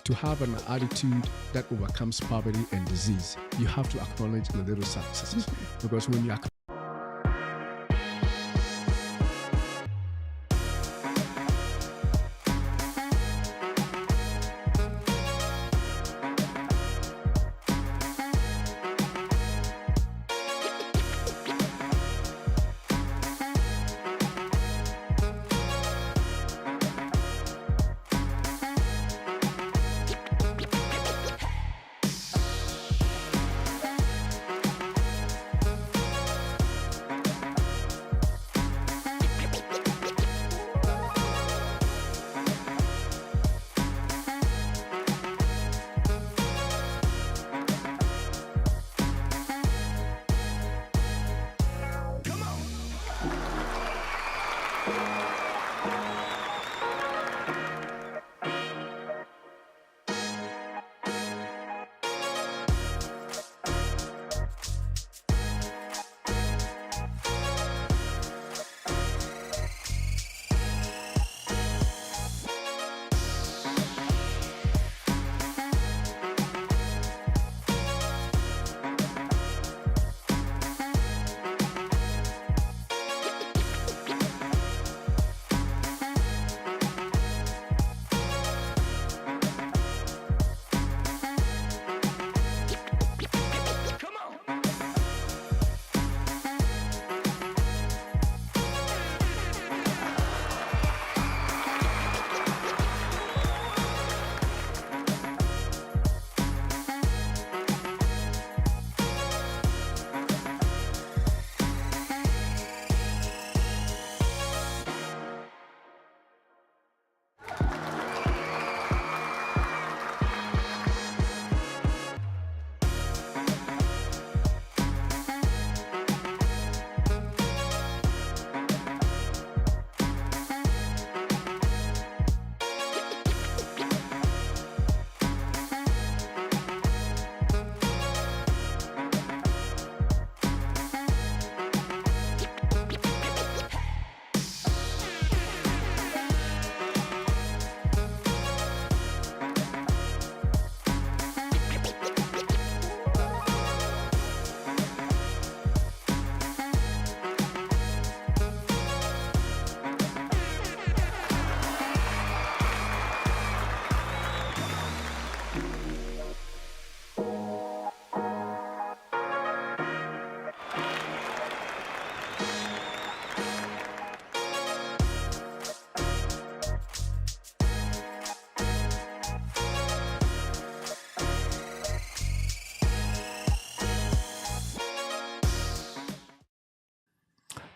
to have an attitude that overcomes poverty and disease, you have to acknowledge the little successes. Because when you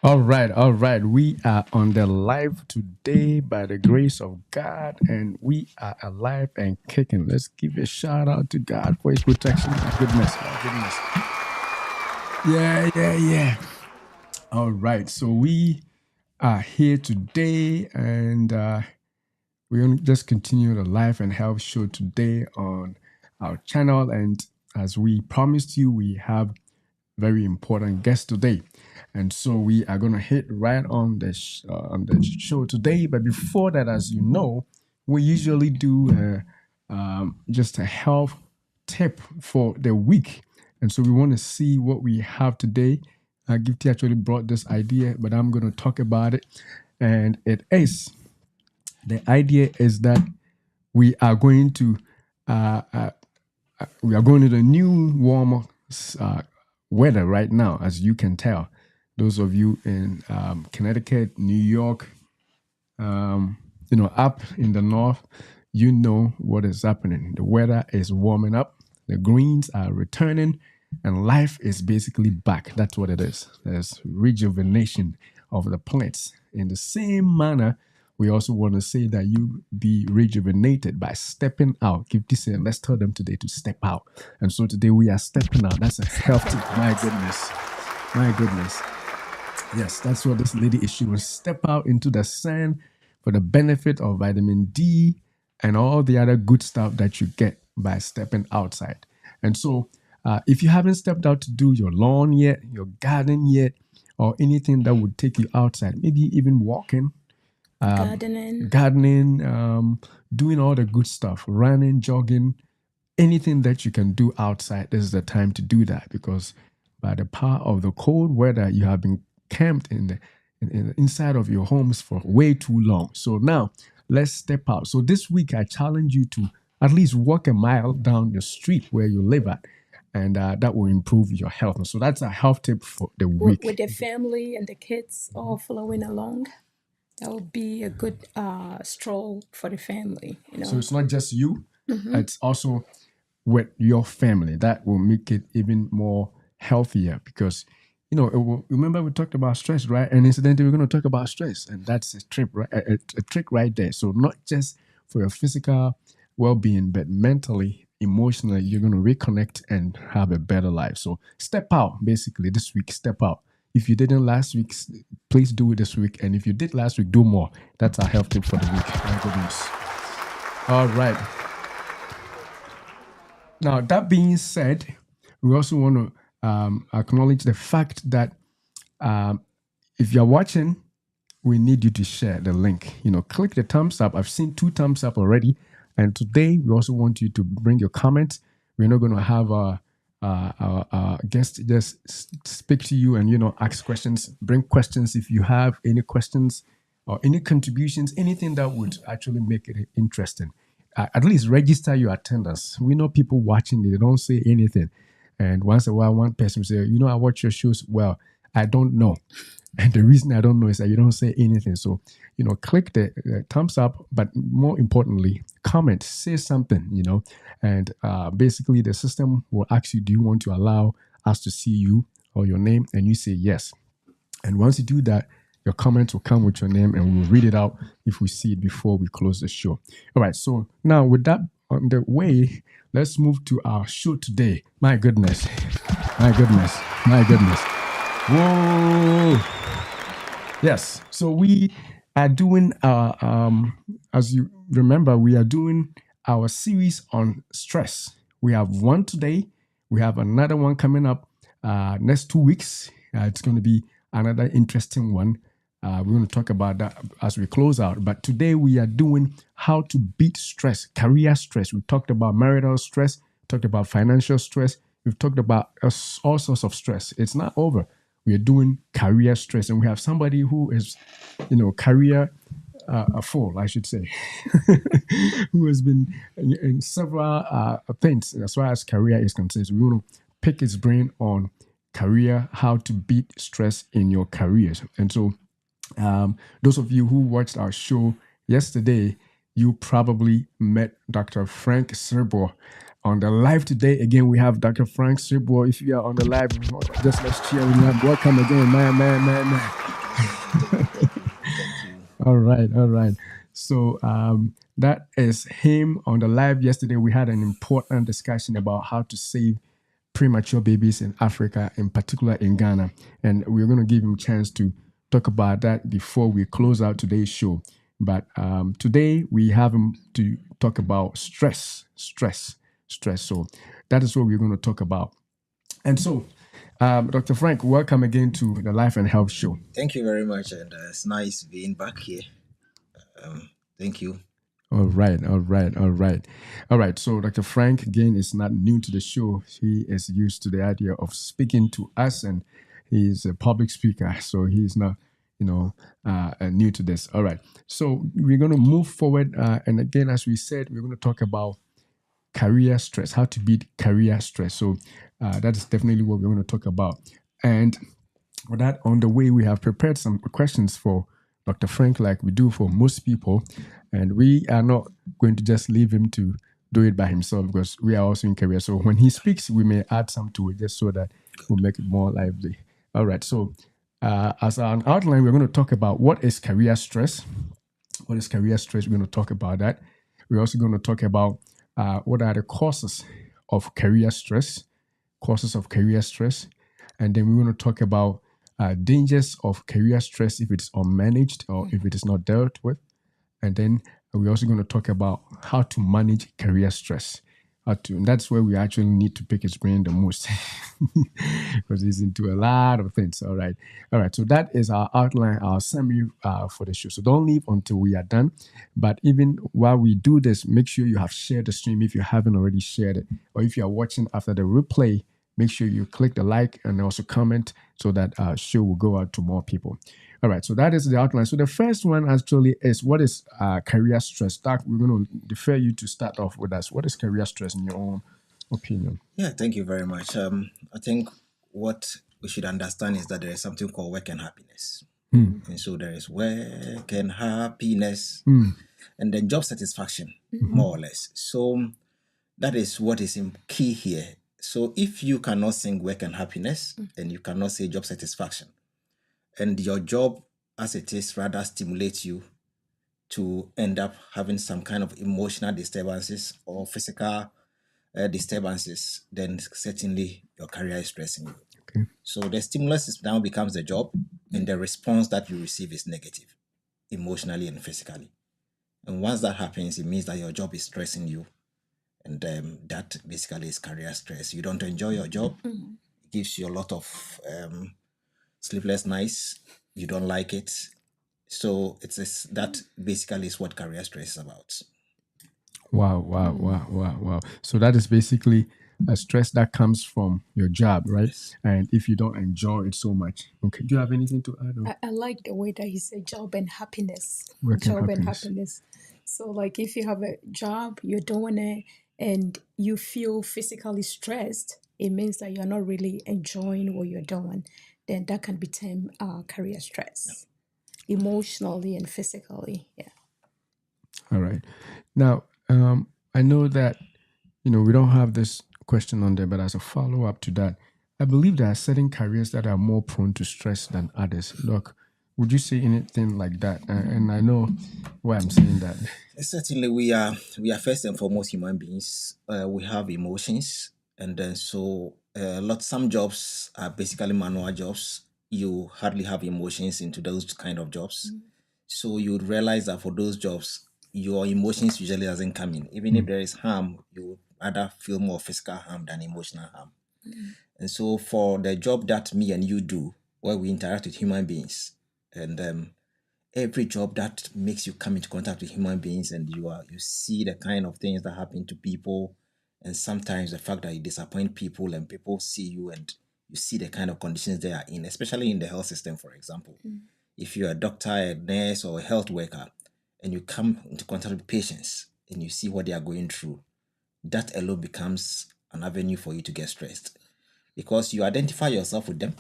All right, all right. We are on the live today by the grace of God, and we are alive and kicking. Let's give a shout out to God for His protection. My goodness, my goodness. Yeah. All right, so we are here today, and we're going to just continue the life and health show today on our channel. And as we promised you, we have very important guest today, and so we are going to hit right on the show today. But before that, as you know, we usually do just a health tip for the week, and so we want to see what we have today. Gifty actually brought this idea, but I'm going to talk about it, and the idea is that we are going to the new warmer weather right now, as you can tell. Those of you in Connecticut, New York, up in the north, you know what is happening. The weather is warming up, the greens are returning, and life is basically back. That's what it is. There's rejuvenation of the plants. In the same manner, we also want to say that you be rejuvenated by stepping out. Give this a let's tell them today to step out. And so today we are stepping out. That's a healthy. My goodness. Yes, that's what this lady is. She will step out into the sun for the benefit of vitamin D and all the other good stuff that you get by stepping outside. And so if you haven't stepped out to do your lawn yet, your garden yet, or anything that would take you outside, maybe even walking, gardening, doing all the good stuff, running, jogging, anything that you can do outside. This is the time to do that, because by the power of the cold weather, you have been camped inside of your homes for way too long. So now let's step out. So this week, I challenge you to at least walk a mile down the street where you live at, and that will improve your health. So that's a health tip for the week. With the family and the kids all following along, that would be a good stroll for the family. So it's not just you; it's also with your family. That will make it even more healthier, because remember we talked about stress, right? And incidentally, we're going to talk about stress, and that's a trip, right? A trick right there. So not just for your physical well-being, but mentally, emotionally, you're going to reconnect and have a better life. So step out, basically, this week. Step out. If you didn't last week, please do it this week. And if you did last week, do more. That's our health tip for the week. My goodness. All right. Now, that being said, we also want to acknowledge the fact that if you're watching, we need you to share the link. Click the thumbs up. I've seen 2 thumbs up already. And today, we also want you to bring your comments. We're not going to have our guest just speak to you and, ask questions. Bring questions if you have any questions or any contributions, anything that would actually make it interesting. At least register your attendance. We know people watching, they don't say anything. And once in a while, one person will say, I watch your shows. Well, I don't know. And the reason I don't know is that you don't say anything. So, click the thumbs up, but more importantly, comment, say something, and basically the system will ask you, do you want to allow us to see you or your name? And you say yes. And once you do that, your comments will come with your name and we'll read it out if we see it before we close the show. All right. So now with that on the way, let's move to our show today. My goodness. My goodness. My goodness. Whoa. Yes. So we are doing as you remember, we are doing our series on stress. We have one today. We have another one coming up next 2 weeks. It's going to be another interesting one. We're going to talk about that as we close out. But today we are doing how to beat stress, career stress. We talked about marital stress, talked about financial stress. We've talked about all sorts of stress. It's not over. We are doing career stress, and we have somebody who is, career full, I should say, who has been in several things as far as career is concerned. So we want to pick his brain on career, how to beat stress in your careers. And so those of you who watched our show yesterday, you probably met Dr. Frank Sirbo on the live today. Again, we have Dr. Frank Sirbo. If you are on the live, just let's cheer him up. Welcome again, man. All right. So that is him on the live yesterday. We had an important discussion about how to save premature babies in Africa, in particular in Ghana. And we're going to give him a chance to talk about that before we close out today's show. But today we have him to talk about stress. So that is what we're going to talk about. And so, Dr. Frank, welcome again to the Life and Health Show. Thank you very much, and it's nice being back here. Thank you. All right. So Dr. Frank, again, is not new to the show. He is used to the idea of speaking to us, and he's a public speaker, so he's not, new to this. All right. So we're going to move forward. And again, as we said, we're going to talk about career stress, how to beat career stress. So that is definitely what we're going to talk about. And with that on the way, we have prepared some questions for Dr. Frank, like we do for most people. And we are not going to just leave him to do it by himself, because we are also in career. So when he speaks, we may add some to it just so that we'll make it more lively. All right. So as an outline, we're going to talk about what is career stress. What is career stress? We're going to talk about that. We're also going to talk about what are the causes of career stress, and then we're going to talk about dangers of career stress if it's unmanaged or if it is not dealt with. And then we're also going to talk about how to manage career stress. And that's where we actually need to pick his brain the most because he's into a lot of things. All right. So that is our outline, our summary for the show. So don't leave until we are done. But even while we do this, make sure you have shared the stream if you haven't already shared it. Or if you are watching after the replay, make sure you click the like and also comment so that our show will go out to more people. All right, so that is the outline. So the first one actually is what is career stress? Doc, we're going to defer you to start off with us. What is career stress in your own opinion? Yeah, thank you very much. I think what we should understand is that there is something called work and happiness. And so there is work and happiness, and then job satisfaction, more or less. So that is what is key here. So if you cannot sing work and happiness, and you cannot say job satisfaction, and your job as it is rather stimulates you to end up having some kind of emotional disturbances or physical disturbances, then certainly your career is stressing you. Okay. So the stimulus now becomes the job, and the response that you receive is negative, emotionally and physically. And once that happens, it means that your job is stressing you, and that basically is career stress. You don't enjoy your job. It gives you a lot of sleepless nights. You don't like it. So that basically is what career stress is about. Wow. So that is basically a stress that comes from your job, right? Yes. And if you don't enjoy it so much. Okay. Do you have anything to add on? I like the way that he said job and happiness. Work and Job and happiness. happiness. So, like, if you have a job, you're doing it, and you feel physically stressed, it means that you're not really enjoying what you're doing. Then that can be termed career stress, emotionally and physically. Yeah. All right. Now, I know that, we don't have this question on there, but as a follow up to that, I believe there are certain careers that are more prone to stress than others. Look, would you say anything like that? And I know why I'm saying that. Certainly, we are first and foremost human beings. We have emotions, and then so some jobs are basically manual jobs. You hardly have emotions into those kind of jobs. So you would realize that for those jobs, your emotions usually doesn't come in. Even if there is harm, you would rather feel more physical harm than emotional harm. And so for the job that me and you do, where we interact with human beings, and every job that makes you come into contact with human beings, and you see the kind of things that happen to people, and sometimes the fact that you disappoint people and people see you and you see the kind of conditions they are in, especially in the health system, for example. If you're a doctor, a nurse, or a health worker, and you come into contact with patients and you see what they are going through, that alone becomes an avenue for you to get stressed, because you identify yourself with them,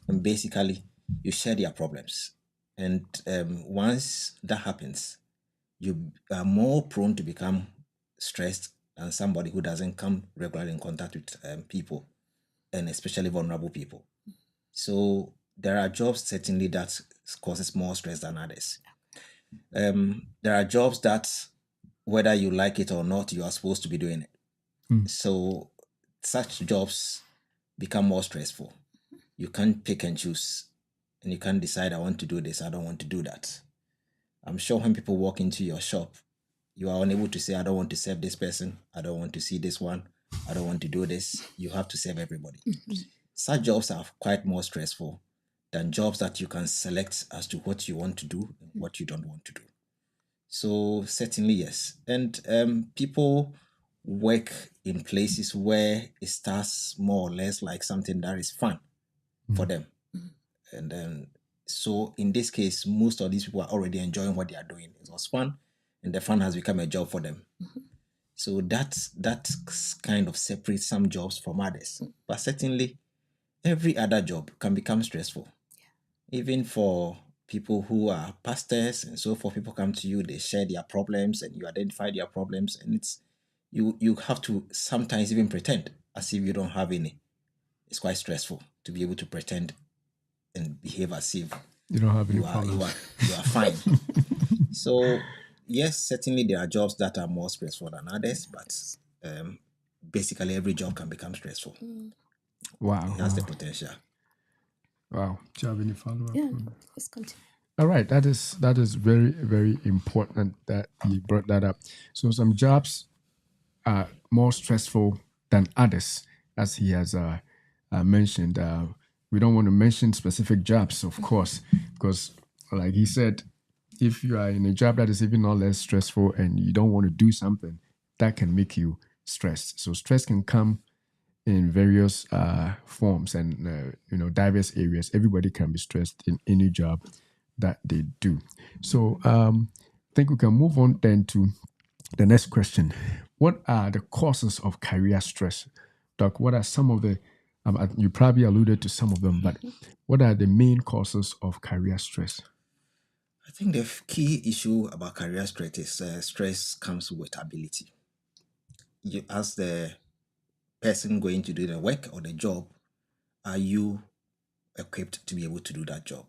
and basically you share their problems. And once that happens, you are more prone to become stressed than somebody who doesn't come regularly in contact with people, and especially vulnerable people. So there are jobs certainly that causes more stress than others. There are jobs that, whether you like it or not, you are supposed to be doing it. So such jobs become more stressful. You can't pick and choose, and you can't decide, I want to do this, I don't want to do that. I'm sure when people walk into your shop, you are unable to say, I don't want to serve this person, I don't want to see this one, I don't want to do this. You have to serve everybody. Such jobs are quite more stressful than jobs that you can select as to what you want to do and what you don't want to do. So certainly, yes. And people work in places where it starts more or less like something that is fun for them. And then, so in this case, most of these people are already enjoying what they are doing. It was fun, and the fun has become a job for them. So that kind of separates some jobs from others. But certainly, every other job can become stressful. Even for people who are pastors and so forth, people come to you, they share their problems, and you identify their problems, and it's you have to sometimes even pretend as if you don't have any. It's quite stressful to be able to pretend and behave as if You don't have any you are problems. fine. So yes, certainly there are jobs that are more stressful than others, but basically every job can become stressful. Wow. It has the potential. Wow. Do you have any follow up? Yeah. Let's continue. All right, that is very, very important that you brought that up. So some jobs are more stressful than others, as he has mentioned. We don't want to mention specific jobs, of course, because, like he said, if you are in a job that is even not less stressful and you don't want to do something, that can make you stressed. So stress can come in various forms and diverse areas. Everybody can be stressed in any job that they do. So I think we can move on then to the next question. What are the causes of career stress? Doc, what are some of the, you probably alluded to some of them, but what are the main causes of career stress? I think the key issue about career stress is stress comes with ability. You, as the person going to do the work or the job, are you equipped to be able to do that job?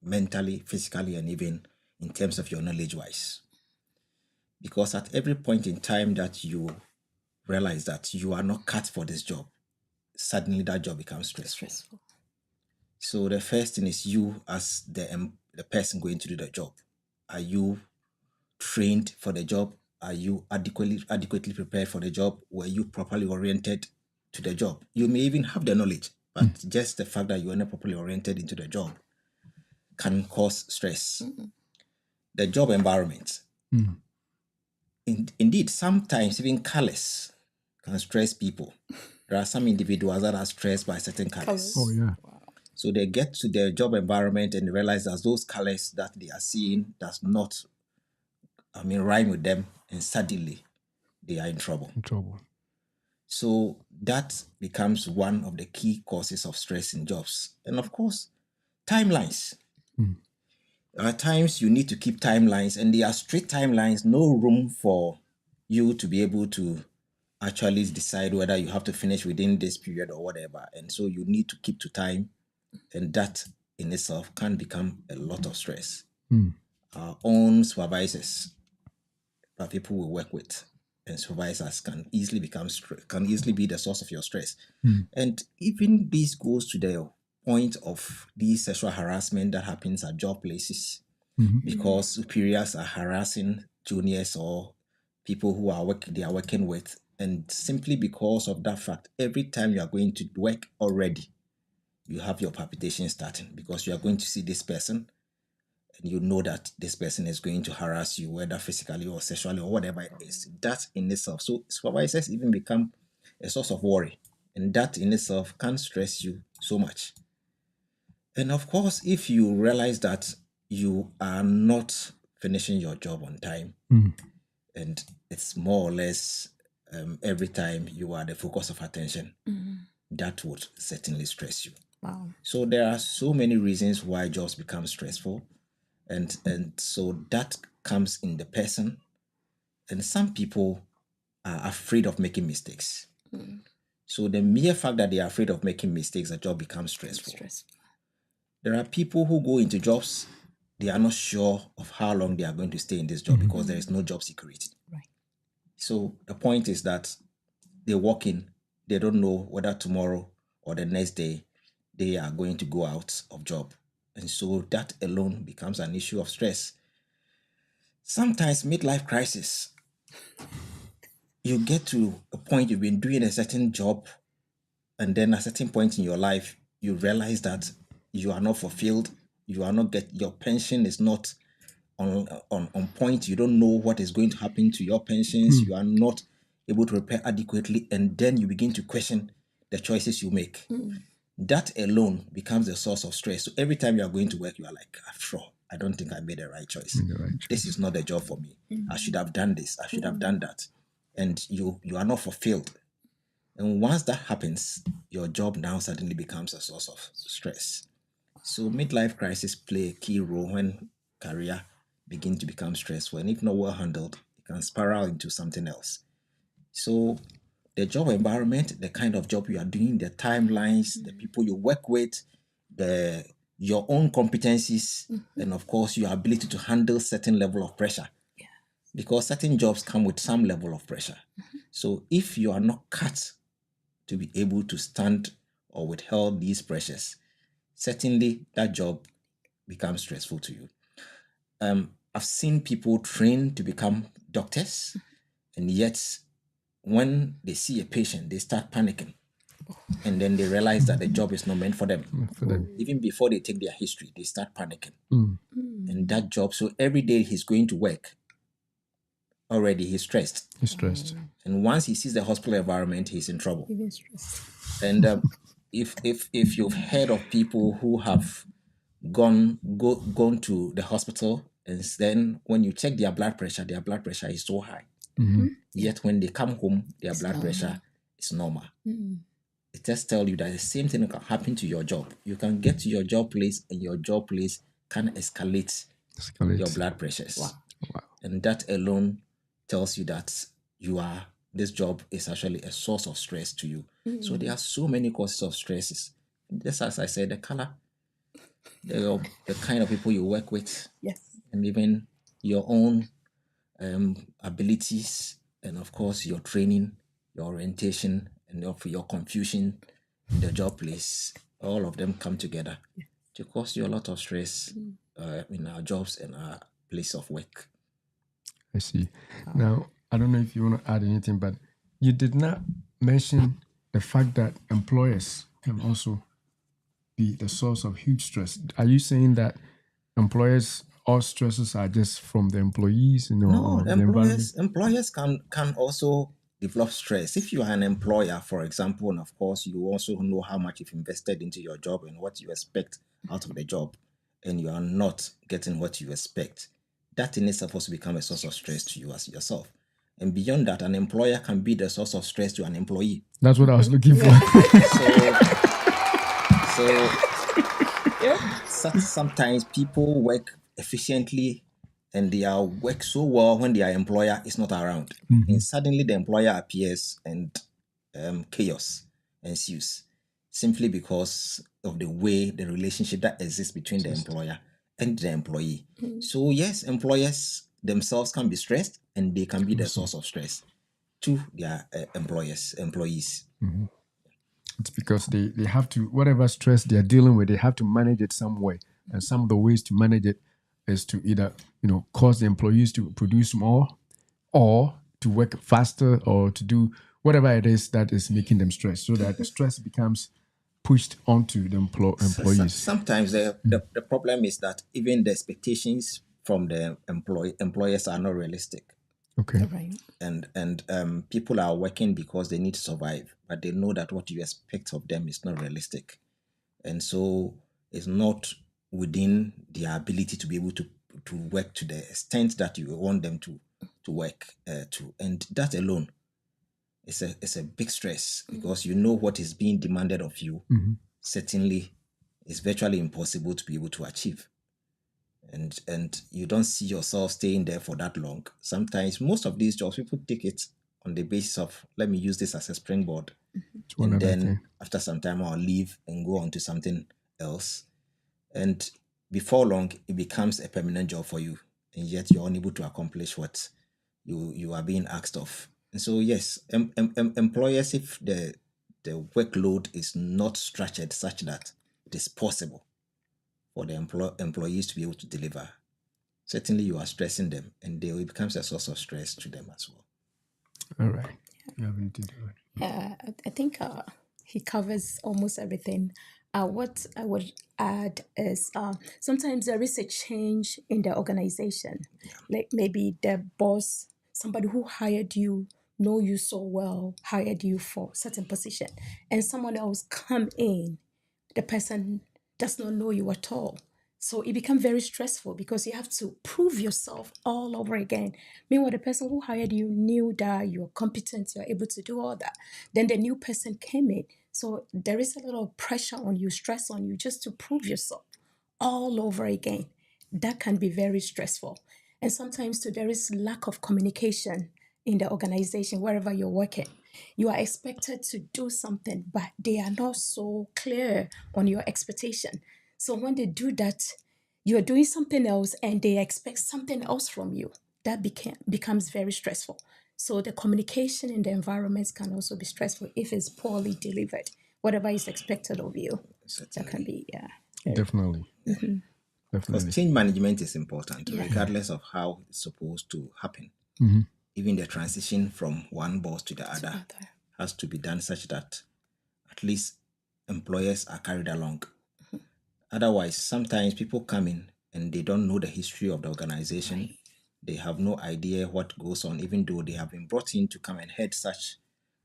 Mentally, physically, and even in terms of your knowledge wise. Because at every point in time that you realize that you are not cut for this job, suddenly that job becomes stressful. So the first thing is you as the person going to do the job. Are you trained for the job? Are you adequately prepared for the job? Were you properly oriented to the job? You may even have the knowledge, but just the fact that you are not properly oriented into the job can cause stress. The job environment. Indeed, sometimes even colors can stress people. There are some individuals that are stressed by certain colors. Oh, yeah. So they get to their job environment and they realize that those colors that they are seeing does not, rhyme with them, and suddenly they are in trouble. So that becomes one of the key causes of stress in jobs. And of course, timelines. There are times you need to keep timelines, and there are strict timelines, no room for you to be able to actually decide whether you have to finish within this period or whatever. And so you need to keep to time, and that in itself can become a lot of stress. Our own supervisors, that people we work with, and supervisors can easily be the source of your stress. And even this goes to the point of the sexual harassment that happens at job places, because superiors are harassing juniors or people who they are working with, and simply because of that fact, every time you are going to work already, you have your palpitation starting, because you are going to see this person and you know that this person is going to harass you, whether physically or sexually or whatever it is. That in itself, so supervisors even become a source of worry, and that in itself can stress you so much. And of course, if you realize that you are not finishing your job on time, and it's more or less every time you are the focus of attention, that would certainly stress you. Wow. So there are so many reasons why jobs become stressful, and so that comes in the person. And some people are afraid of making mistakes. So the mere fact that they are afraid of making mistakes, the job becomes stressful. There are people who go into jobs, they are not sure of how long they are going to stay in this job because there is no job security. Right. So the point is that they walk in, they don't know whether tomorrow or the next day they are going to go out of job. And so that alone becomes an issue of stress. Sometimes midlife crisis. You get to a point, you've been doing a certain job, and then at a certain point in your life, you realize that you are not fulfilled. You are not your pension is not on point. You don't know what is going to happen to your pensions. You are not able to prepare adequately, and then you begin to question the choices you make. That alone becomes a source of stress. So every time you are going to work, you are like, after all, I don't think I made the right choice. This is not the job for me. I should have done this. I should have done that. And you are not fulfilled. And once that happens, your job now suddenly becomes a source of stress. So midlife crisis play a key role when career begin to become stressful. And if not well handled, it can spiral into something else. So the job environment, the kind of job you are doing, the timelines, the people you work with, your own competencies, and of course your ability to handle certain level of pressure. Because certain jobs come with some level of pressure. So if you are not cut to be able to stand or withhold these pressures, certainly that job becomes stressful to you. I've seen people train to become doctors, And yet, when they see a patient, they start panicking. And then they realize that the job is not meant for them. For them. Even before they take their history, they start panicking. Mm. And that job, so every day he's going to work, already he's stressed. He's stressed. And once he sees the hospital environment, he's in trouble. Even stressed. And if you've heard of people who have gone to the hospital, and then when you check their blood pressure is so high. Yet when they come home, their blood pressure is normal. It just tells you that the same thing can happen to your job. You can get to your job place, and your job place can escalate your blood pressures. Wow. And that alone tells you that this job is actually a source of stress to you. So there are so many causes of stresses. Just as I said, the color, the kind of people you work with, Yes. and even your own abilities, and of course your training, your orientation, and your confusion in the job place. All of them come together to cause you a lot of stress in our jobs and our place of work. I see. Now, I don't know if you want to add anything, but you did not mention the fact that employers can also be the source of huge stress. Are you saying that employers, all stresses are just from the employees? No, or the environment? employers can also develop stress. If you are an employer, for example, and of course you also know how much you've invested into your job and what you expect out of the job, and you are not getting what you expect, that thing is supposed to become a source of stress to you as yourself. And beyond that, an employer can be the source of stress to an employee. That's what I was looking for. Sometimes people work efficiently and they work so well when their employer is not around. And suddenly the employer appears and chaos ensues, simply because of the way the relationship that exists between the employer and the employee. So yes, employers themselves can be stressed, and they can be the source of stress to their employees. It's because they have to, whatever stress they're dealing with, they have to manage it some way. And some of the ways to manage it is to either, cause the employees to produce more, or to work faster, or to do whatever it is that is making them stress, so that the stress becomes pushed onto the employees. Sometimes the problem is that even the expectations from the employers are not realistic. Okay. Right. And people are working because they need to survive, but they know that what you expect of them is not realistic, and so it's not within their ability to be able to work to the extent that you want them to work to, and that alone is a big stress, because you know what is being demanded of you. Certainly, it's virtually impossible to be able to achieve. And you don't see yourself staying there for that long. Sometimes, most of these jobs, people take it on the basis of, let me use this as a springboard. And then after some time, I'll leave and go on to something else. And before long, it becomes a permanent job for you. And yet you're unable to accomplish what you are being asked of. And so, yes, employers, if the workload is not structured such that it is possible for the employees to be able to deliver, certainly you are stressing them, and it becomes a source of stress to them as well. All right. You have anything to add? I think he covers almost everything. What I would add is sometimes there is a change in the organization. Like maybe the boss, somebody who hired you, know you so well, hired you for certain position, and someone else come in, the person does not know you at all. So it becomes very stressful because you have to prove yourself all over again. Meanwhile, the person who hired you knew that you're competent, you're able to do all that. Then the new person came in. So there is a little pressure on you, stress on you, just to prove yourself all over again. That can be very stressful. And sometimes too, there is lack of communication in the organization, wherever you're working. You are expected to do something, but they are not so clear on your expectation. So when they do that, you're doing something else and they expect something else from you. That becomes very stressful. So the communication in the environments can also be stressful if it's poorly delivered. Whatever is expected of you, that can be, Definitely. Because change management is important, regardless of how it's supposed to happen. even the transition from one boss to the other has to be done such that at least employers are carried along. Otherwise, sometimes people come in and they don't know the history of the organization. Right. They have no idea what goes on, even though they have been brought in to come and head such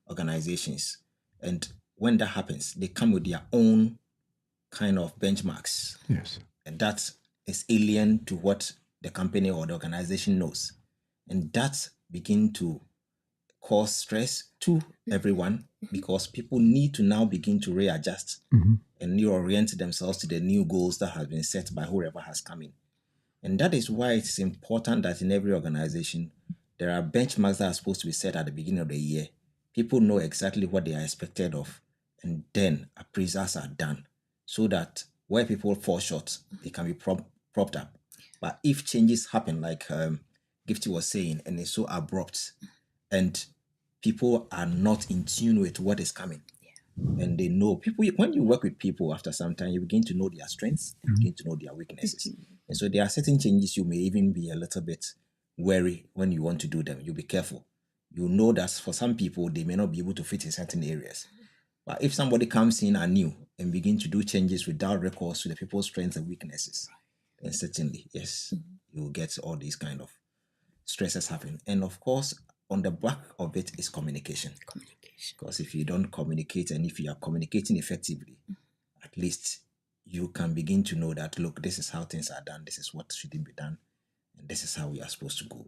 organizations. And when that happens, they come with their own kind of benchmarks. Yes. And that is alien to what the company or the organization knows. And that begin to cause stress to everyone because people need to now begin to readjust and reorient themselves to the new goals that have been set by whoever has come in. And that is why it's important that in every organization, there are benchmarks that are supposed to be set at the beginning of the year. People know exactly what they are expected of, and then appraisals are done so that where people fall short, they can be propped up. But if changes happen, like Gifty was saying, and it's so abrupt, and people are not in tune with what is coming, and they know people. When you work with people, after some time, you begin to know their strengths, you begin to know their weaknesses, and so there are certain changes you may even be a little bit wary when you want to do them. You'll be careful. You know that for some people they may not be able to fit in certain areas, but if somebody comes in anew and begin to do changes without recourse to the people's strengths and weaknesses, then certainly yes, you will get all these kind of stresses happen. And of course, on the back of it is communication. Because if you don't communicate and if you are communicating effectively, at least you can begin to know that, look, this is how things are done, this is what shouldn't be done, and this is how we are supposed to go.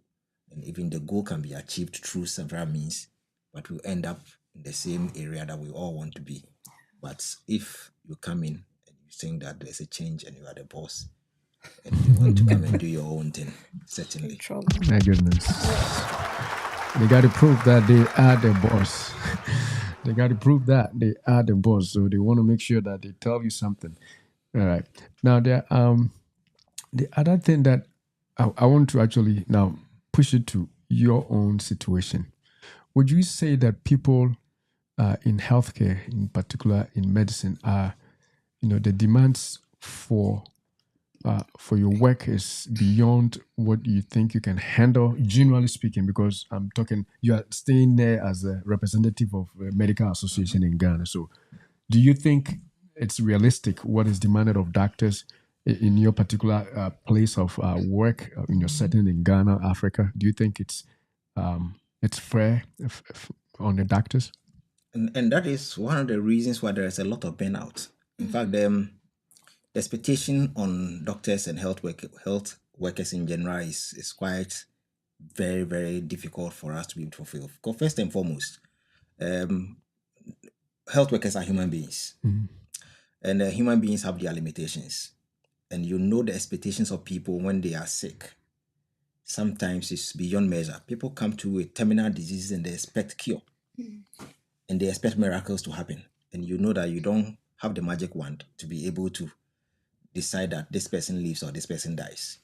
And even the goal can be achieved through several means, but we end up in the same area that we all want to be. But if you come in and you think that there's a change and you are the boss, and you want to come and do your own thing, certainly. Trouble. My goodness. They got to prove that they are the boss. They got to prove that they are the boss. So they want to make sure that they tell you something. All right. Now, the other thing that I want to actually now push it to your own situation. Would you say that people in healthcare, in particular in medicine, are, the demands for your work is beyond what you think you can handle, generally speaking, because I'm talking, you are staying there as a representative of a medical association in Ghana. So do you think it's realistic what is demanded of doctors in your particular place of work, in your setting in Ghana, Africa? Do you think it's fair on the doctors? And that is one of the reasons why there is a lot of burnout. In fact, the expectation on doctors and health workers in general is quite very, very difficult for us to be able to fulfill. Because first and foremost, health workers are human beings, and human beings have their limitations. And you know the expectations of people when they are sick. Sometimes it's beyond measure. People come to with terminal diseases and they expect cure, and they expect miracles to happen. And you know that you don't have the magic wand to be able to decide that this person lives or this person dies.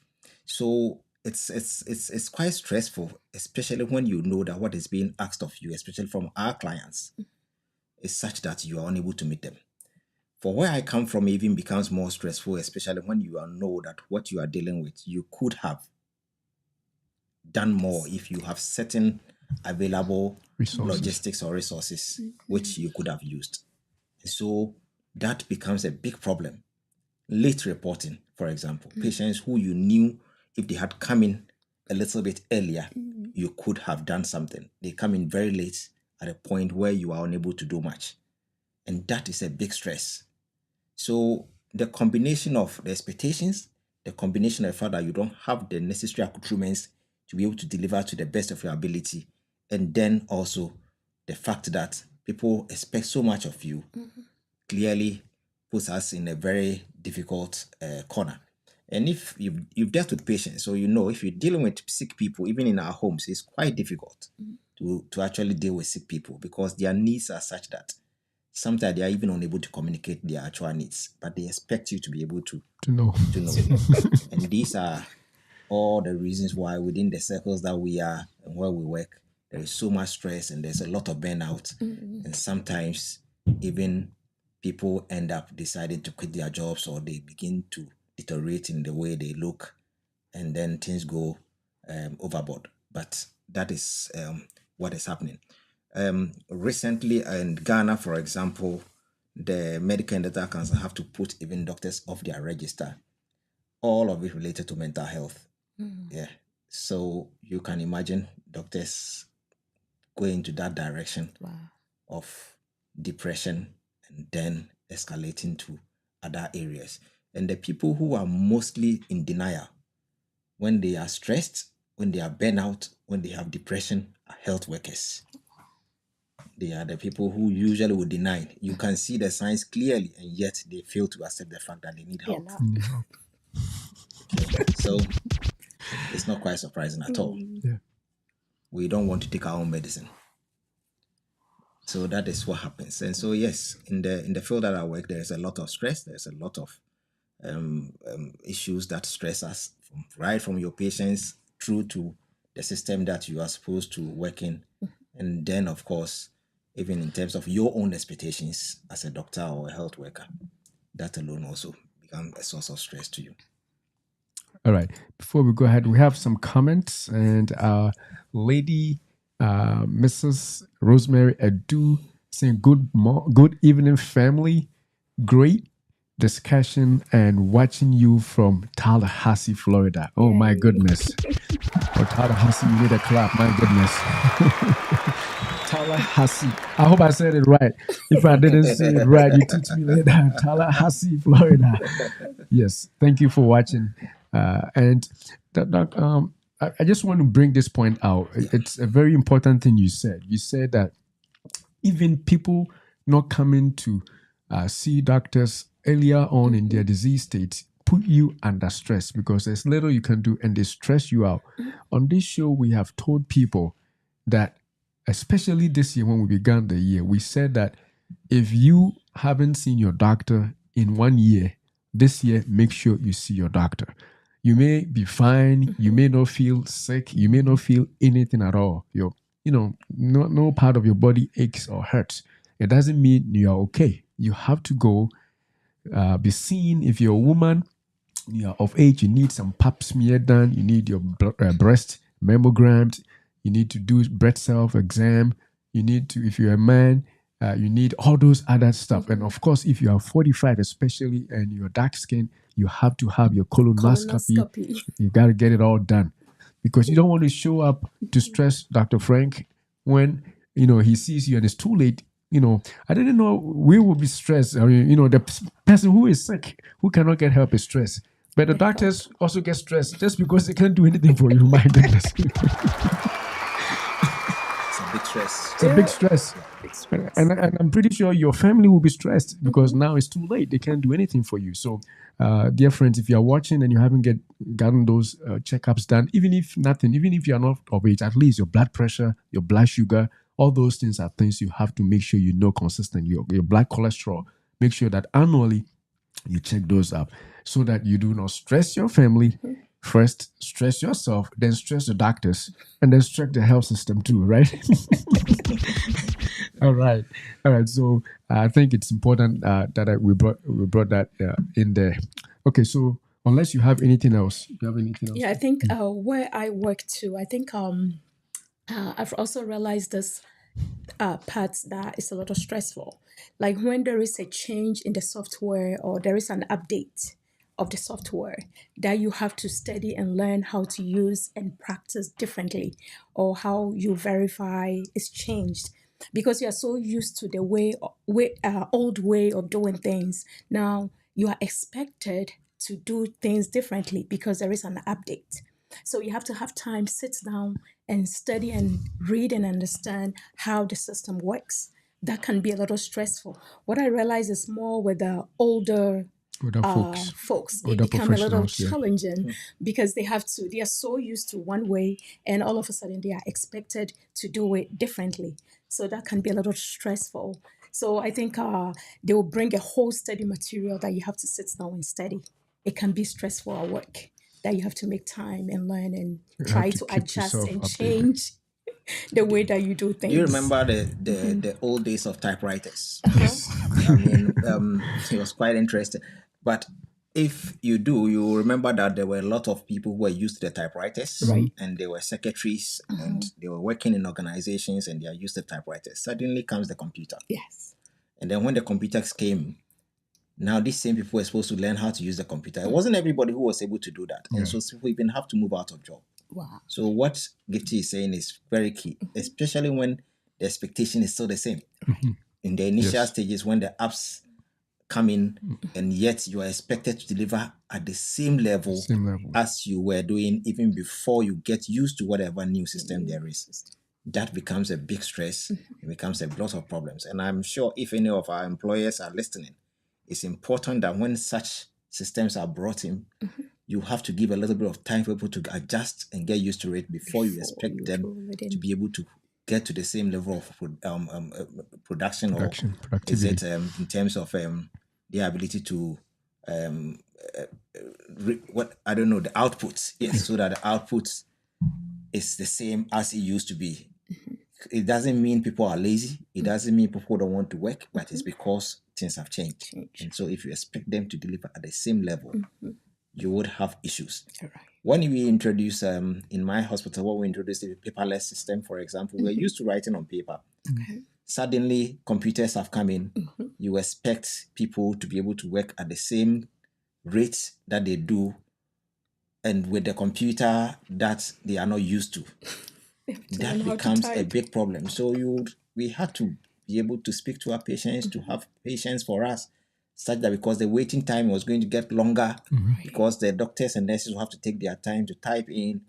So it's quite stressful, especially when you know that what is being asked of you, especially from our clients, is such that you are unable to meet them. For where I come from, it even becomes more stressful, especially when you know that what you are dealing with, you could have done more if you have certain available logistics or resources which you could have used. So that becomes a big problem. Late reporting, for example, patients who you knew if they had come in a little bit earlier, you could have done something. They come in very late at a point where you are unable to do much. And that is a big stress. So the combination of the expectations, the combination of the fact that you don't have the necessary accoutrements to be able to deliver to the best of your ability, and then also the fact that people expect so much of you, clearly puts us in a very difficult corner. And if you've dealt with patients, so you know if you're dealing with sick people, even in our homes, it's quite difficult to actually deal with sick people because their needs are such that sometimes they are even unable to communicate their actual needs, but they expect you to be able to know. And these are all the reasons why within the circles that we are and where we work, there is so much stress and there's a lot of burnout. And sometimes even people end up deciding to quit their jobs or they begin to deteriorate in the way they look and then things go overboard. But that is what is happening. Recently in Ghana, for example, the medical and dental council have to put even doctors off their register. All of it related to mental health. Yeah. So you can imagine doctors going into that direction of depression and then escalating to other areas. And the people who are mostly in denial, when they are stressed, when they are burnout, when they have depression, are health workers. They are the people who usually would deny. You can see the signs clearly, and yet they fail to accept the fact that they need help. Okay. So it's not quite surprising at all. Yeah. We don't want to take our own medicine. So that is what happens. And so yes, in the field that I work, there's a lot of stress. There's a lot of issues that stress us, right from your patients through to the system that you are supposed to work in. And then, of course, even in terms of your own expectations as a doctor or a health worker, that alone also becomes a source of stress to you. All right. Before we go ahead, we have some comments, and lady Mrs. Rosemary Adu saying good evening, family. Great discussion and watching you from Tallahassee, Florida. Oh my goodness. For Tallahassee, you need a clap. My goodness. Tallahassee. I hope I said it right. If I didn't say it right, you teach me later. Tallahassee, Florida. Yes. Thank you for watching. And I just want to bring this point out. It's a very important thing you said. You said that even people not coming to see doctors earlier on in their disease state put you under stress because there's little you can do and they stress you out. On this show, we have told people that, especially this year when we began the year, we said that if you haven't seen your doctor in 1 year, this year, make sure you see your doctor. You may be fine, you may not feel sick, you may not feel anything at all. No part of your body aches or hurts. It doesn't mean you are okay. You have to go be seen. If you're a woman, you are of age, you need some pap smear done, you need your breast mammogrammed, you need to do breast self-exam, you need to, if you're a man, you need all those other stuff. And of course, if you are 45 especially and you're dark skin, you have to have your colonoscopy. You got to get it all done because you don't want to show up to stress Dr. Frank when he sees you and it's too late. I didn't know we would be stressed. I mean, the person who is sick, who cannot get help is stressed. But the doctors also get stressed just because they can't do anything for you. My goodness. It's a big stress. It's a big stress. And I'm pretty sure your family will be stressed because now it's too late. They can't do anything for you. So, dear friends, if you are watching and you haven't gotten those checkups done, even if you are not of age, at least your blood pressure, your blood sugar, all those things are things you have to make sure you know consistently. Your blood cholesterol, make sure that annually you check those up so that you do not stress your family. First, stress yourself, then stress the doctors, and then stress the health system too, right? All right. So I think it's important that we brought that in there. Okay, so unless you have anything else, Yeah, I think where I work too, I think I've also realized this part that is a little stressful. Like when there is a change in the software or there is an update of the software that you have to study and learn how to use and practice differently, or how you verify is changed because you are so used to the old way of doing things. Now you are expected to do things differently because there is an update. So you have to have time, sit down and study and read and understand how the system works. That can be a little stressful. What I realize is more with the older folks, it become a little challenging because they are so used to one way and all of a sudden they are expected to do it differently. So that can be a little stressful. So I think they will bring a whole study material that you have to sit down and study. It can be stressful at work that you have to make time and learn and try to adjust and change the way that you do things. Do you remember the old days of typewriters? Yes. I mean, it was quite interesting. But if you do, you will remember that there were a lot of people who were used to the typewriters, Right. and they were secretaries, and they were working in organizations, and they are used to typewriters. Suddenly comes the computer. Yes. And then when the computers came, now these same people were supposed to learn how to use the computer. It wasn't everybody who was able to do that. And so people even have to move out of job. Wow. So what Gifty is saying is very key, especially when the expectation is still the same. In the initial stages, when the apps come in, and yet you are expected to deliver at the same level as you were doing even before you get used to whatever new system there is. That becomes a big stress. It becomes a lot of problems. And I'm sure if any of our employers are listening, it's important that when such systems are brought in, you have to give a little bit of time for people to adjust and get used to it before you expect them to be able to get to the same level of production or is it in terms of their ability to what I don't know, the outputs. Yes, so that the output is the same as it used to be. It doesn't mean people are lazy. It doesn't mean people don't want to work, but it's because things have changed. And so if you expect them to deliver at the same level, you would have issues. Right. When we introduce in my hospital, when we introduced the paperless system, for example, we're used to writing on paper. Suddenly computers have come in. You expect people to be able to work at the same rate that they do, and with the computer that they are not used to. That becomes a big problem. So we had to be able to speak to our patients, to have patience for us, such that because the waiting time was going to get longer, because the doctors and nurses will have to take their time to type in,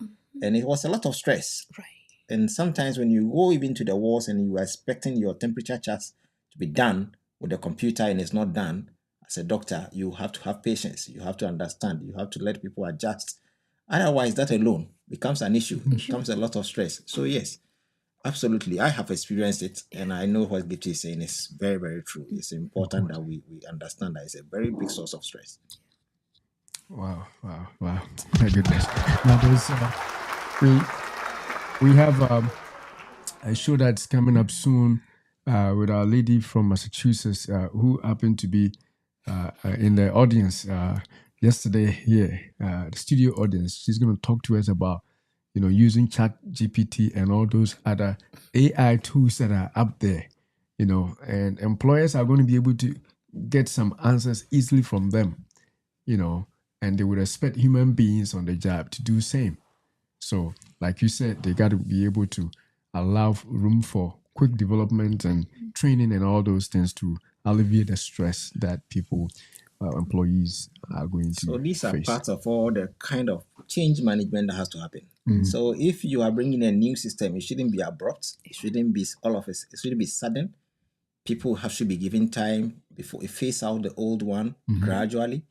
and it was a lot of stress. Right. And sometimes when you go even to the wards and you are expecting your temperature charts to be done with the computer and it's not done, as a doctor, you have to have patience. You have to understand. You have to let people adjust. Otherwise, that alone becomes an issue. It becomes a lot of stress. So yes, absolutely. I have experienced it, and I know what Gipti is saying is very, very true. It's important that we understand that it's a very big source of stress. Wow. My goodness. Now there's we have a show that's coming up soon with our lady from Massachusetts who happened to be in the audience yesterday here, the studio audience. She's going to talk to us about using Chat GPT and all those other AI tools that are up there, and employers are going to be able to get some answers easily from them, and they would expect human beings on the job to do the same. So, like you said, they got to be able to allow room for quick development and training and all those things to alleviate the stress that people, employees, are going to So these are face. parts of all the kind of change management that has to happen. So if you are bringing a new system, it shouldn't be abrupt. It shouldn't be all of it. It shouldn't be sudden. People should be given time before you phase out the old one gradually.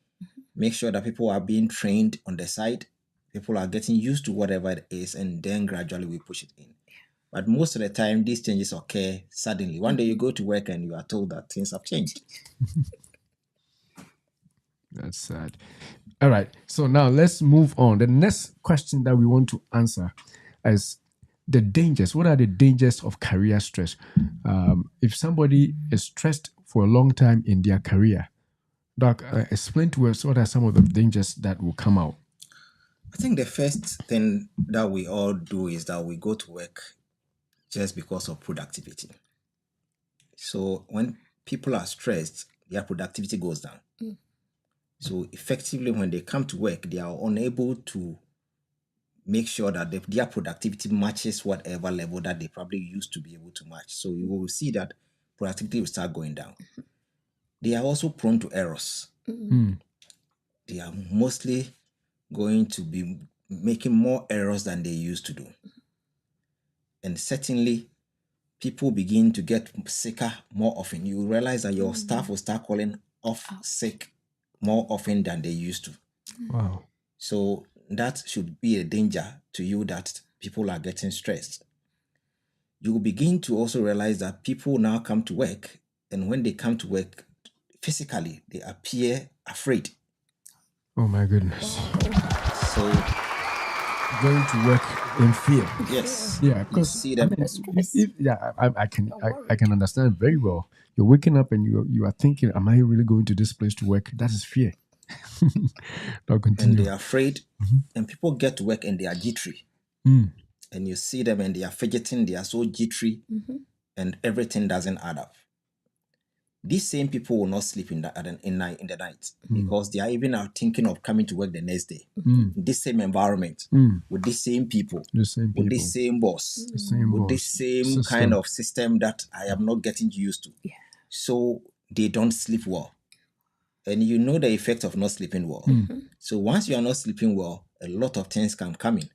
Make sure that people are being trained on the side. People are getting used to whatever it is, and then gradually we push it in. But most of the time, these changes occur suddenly. One day you go to work and you are told that things have changed. That's sad. All right. So now let's move on. The next question that we want to answer is the dangers. What are the dangers of career stress? If somebody is stressed for a long time in their career, Doc, explain to us what are some of the dangers that will come out. I think the first thing that we all do is that we go to work just because of productivity. So when people are stressed, their productivity goes down. So effectively, when they come to work, they are unable to make sure that their productivity matches whatever level that they probably used to be able to match. So you will see that productivity will start going down. They are also prone to errors. They are mostly going to be making more errors than they used to do. And certainly, people begin to get sicker more often. You realize that your staff will start calling off sick more often than they used to. Wow. So that should be a danger to you, that people are getting stressed. You will begin to also realize that people now come to work, and when they come to work, physically, they appear afraid. Oh my goodness. So going to work in fear. yes, Yeah, because see them. I can understand very well. You're waking up and you are thinking, am I really going to this place to work? That is fear. Now and continue. they are afraid, and people get to work and they are jittery. Mm. And you see them and they are fidgeting, they are so jittery, and everything doesn't add up. These same people will not sleep in the night because they are even out thinking of coming to work the next day. In this same environment, with these same people, with this same boss, with this same system. kind of system that I am not getting used to. Yeah. So they don't sleep well. And you know the effect of not sleeping well. So once you are not sleeping well, a lot of things can come in.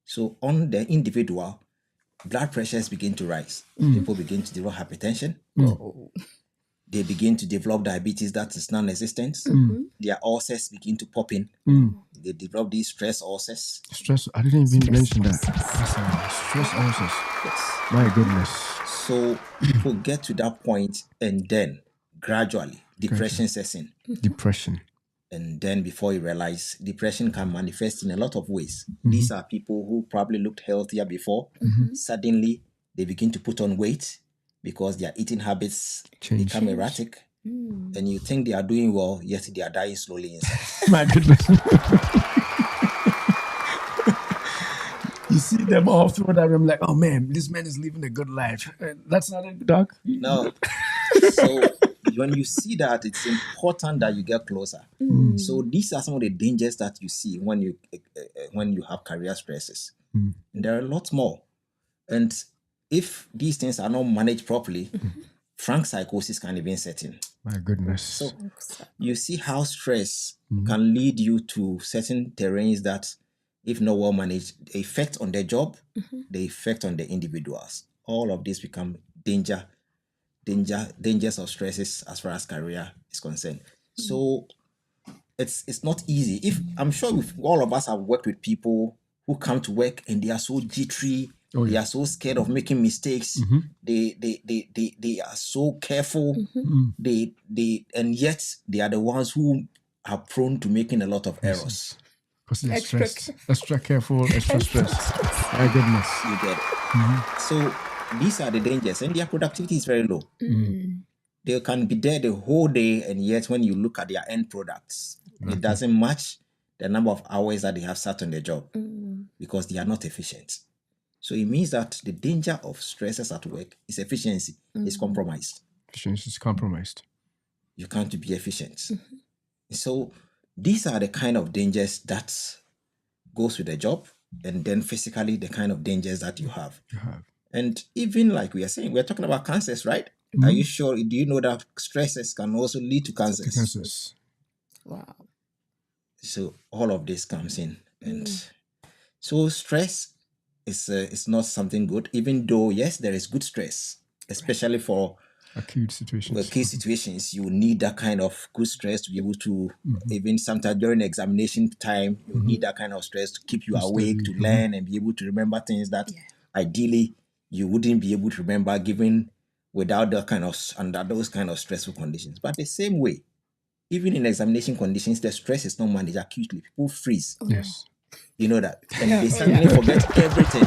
So on the individual, blood pressures begin to rise. People begin to develop hypertension. They begin to develop diabetes that is non-existent. Their ulcers begin to pop in. They develop these stress ulcers. Stress. I didn't even mention that. Stress ulcers. Yes. My goodness. So people get to that point, and then gradually depression sets in. Depression. And then before you realize, depression can manifest in a lot of ways. These are people who probably looked healthier before. Suddenly, they begin to put on weight because their eating habits become erratic. And you think they are doing well, yet they are dying slowly inside. My goodness. You see them all through that room like, oh man, this man is living a good life. That's not it, Doc? No. So when you see that, it's important that you get closer. So these are some of the dangers that you see when you have career stresses. And there are a lot more. And if these things are not managed properly, frank psychosis can even set in. My goodness. So you see how stress can lead you to certain terrains that, if not well managed, the effect on their job, the effect on the individuals. All of these become dangers of stresses as far as career is concerned. So it's not easy. If I'm sure all of us have worked with people who come to work and they are so jittery, they are so scared of making mistakes. They are so careful. And yet they are the ones who are prone to making a lot of errors. Because they're stressed. Extra careful, extra stress. My goodness. You get it. So these are the dangers, and their productivity is very low. They can be there the whole day, and yet when you look at their end products, it doesn't match the number of hours that they have sat on their job because they are not efficient. So it means that the danger of stresses at work is efficiency is compromised. Efficiency is compromised. You can't be efficient. So these are the kind of dangers that goes with the job, and then physically the kind of dangers that you have. And even like we are saying, we're talking about cancers, right? Are you sure? Do you know that stresses can also lead to cancers? Wow. So all of this comes in, and so stress is not something good. Even though yes, there is good stress, especially for acute situations. You need that kind of good stress to be able to, even sometimes during examination time, you need that kind of stress to keep you awake, to learn and be able to remember things that ideally you wouldn't be able to remember given without that kind of, under those kind of stressful conditions. But the same way, even in examination conditions, the stress is not managed acutely. People freeze. Yes. You know that. And they suddenly forget everything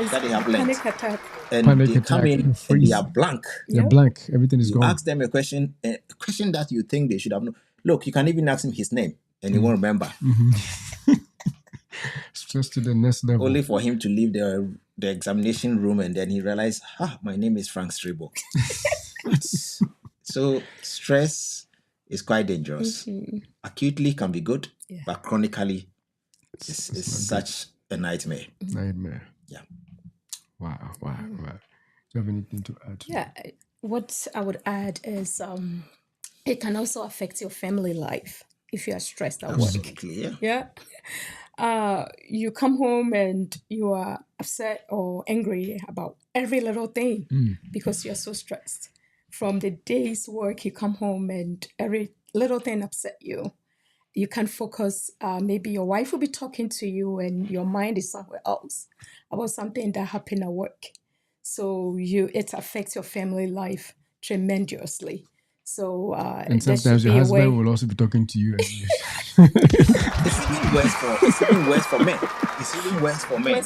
that they have learned. Panic attack. And they come in and they are blank. They're blank. Everything is gone. Ask them a question that you think they should have known. Look, you can even ask him his name and he won't remember. Stress to the next level. Only for him to leave the examination room and then he realized, my name is Frank Strabo. So stress is quite dangerous. Acutely can be good, but chronically it's such a nightmare. Yeah. Wow. Do you have anything to add? Yeah. What I would add is it can also affect your family life if you are stressed at work. Absolutely, Yeah. You come home and you are upset or angry about every little thing because you're so stressed. From the day's work, you come home and every little thing upset you. You can't focus. Maybe your wife will be talking to you and your mind is somewhere else about something that happened at work. So it affects your family life tremendously. So and sometimes your husband will also be talking to you. It's even worse for men. It's even worse for men.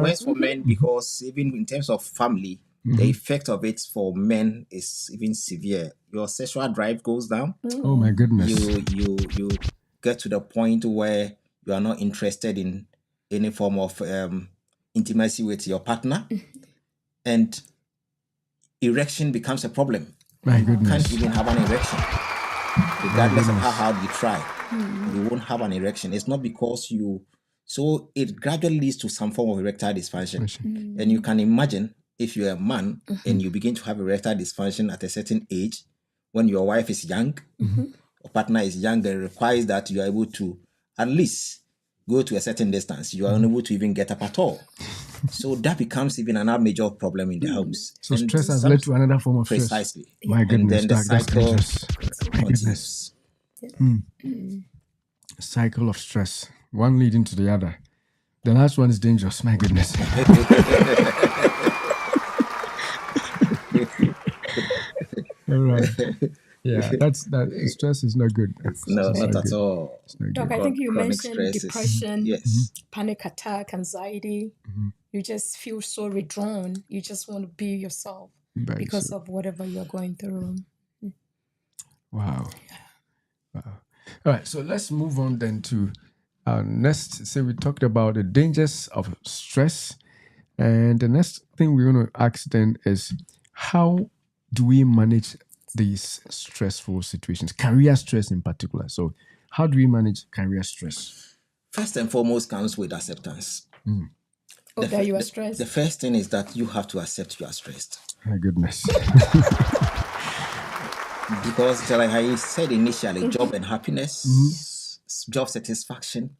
Worse for men because even in terms of family, the effect of it for men is even severe your sexual drive goes down. Oh my goodness. You get to the point where you are not interested in any form of intimacy with your partner, and erection becomes a problem. My You goodness. can't even have an erection, regardless of how hard you try. You won't have an erection. It's not because you. So it gradually leads to some form of erectile dysfunction. And you can imagine if you're a man and you begin to have erectile dysfunction at a certain age, when your wife is young, or partner is young, it requires that you are able to at least go to a certain distance. You are unable to even get up at all. So that becomes even another major problem in the house. So stress has led to another form of stress. Precisely. My goodness, And then the that's cycle dangerous. My goodness. continues. Cycle of stress, one leading to the other. The last one is dangerous. My goodness. All right. Yeah, that stress is not good. No, It's not at good. all. It's not Doc, good. I think you Chronic mentioned stress is- depression, yes. panic attack, anxiety. You just feel so withdrawn. You just want to be yourself Very because true. of whatever you're going through. Wow. All right, so let's move on then to our next. So we talked about the dangers of stress, and the next thing we want to ask then is how do we manage these stressful situations, career stress in particular? So how do we manage career stress? First and foremost comes with acceptance. Oh, that you are stressed. The first thing is that you have to accept you are stressed. My goodness. Because like I said initially, job and happiness, job satisfaction.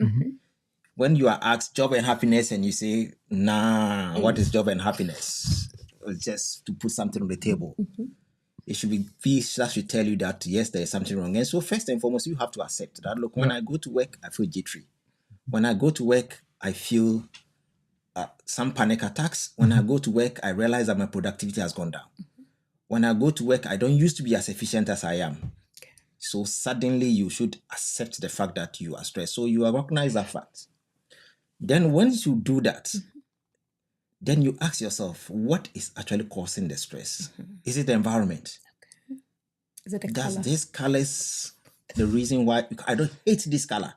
When you are asked job and happiness and you say, nah, what is job and happiness? It's just to put something on the table. It should be peace that should tell you that yes, there is something wrong. And so first and foremost, you have to accept that. Look, when I go to work, I feel jittery. When I go to work, I feel some panic attacks. When I go to work, I realize that my productivity has gone down. When I go to work, I don't used to be as efficient as I am. So suddenly you should accept the fact that you are stressed. So you recognize that fact. Then once you do that, then you ask yourself, what is actually causing the stress? Is it the environment? Is it a Does color? this colors the reason why? I don't hate this color,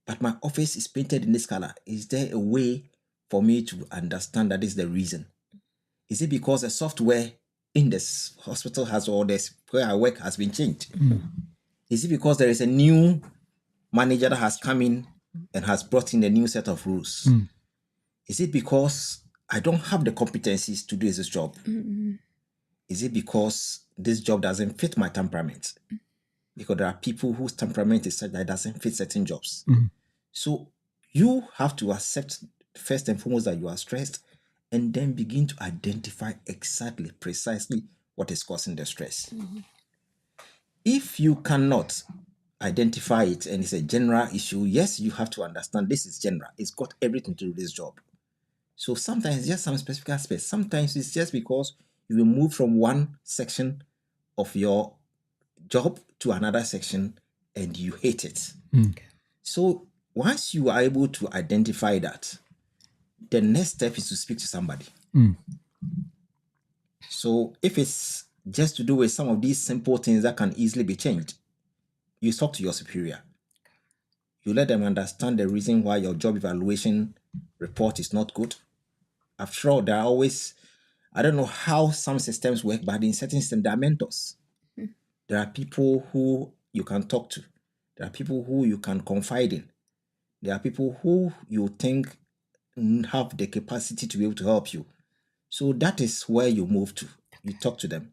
but my office is painted in this color. Is there a way for me to understand that is the reason? Is it because the software in this hospital has, or this where I work has been changed? Is it because there is a new manager that has come in and has brought in a new set of rules? Is it because I don't have the competencies to do this job? Is it because this job doesn't fit my temperament? Because there are people whose temperament is such that it doesn't fit certain jobs. So you have to accept first and foremost that you are stressed, and then begin to identify exactly, precisely what is causing the stress. If you cannot identify it and it's a general issue, yes, you have to understand this is general. It's got everything to do with this job. So sometimes it's just some specific aspects. Sometimes it's just because you will move from one section of your job to another section and you hate it. So once you are able to identify that, the next step is to speak to somebody. So if it's just to do with some of these simple things that can easily be changed, you talk to your superior. You let them understand the reason why your job evaluation report is not good. After all, there are always, I don't know how some systems work, but in certain systems, there are mentors. There are people who you can talk to. There are people who you can confide in. There are people who you think have the capacity to be able to help you. So that is where you move to. You talk to them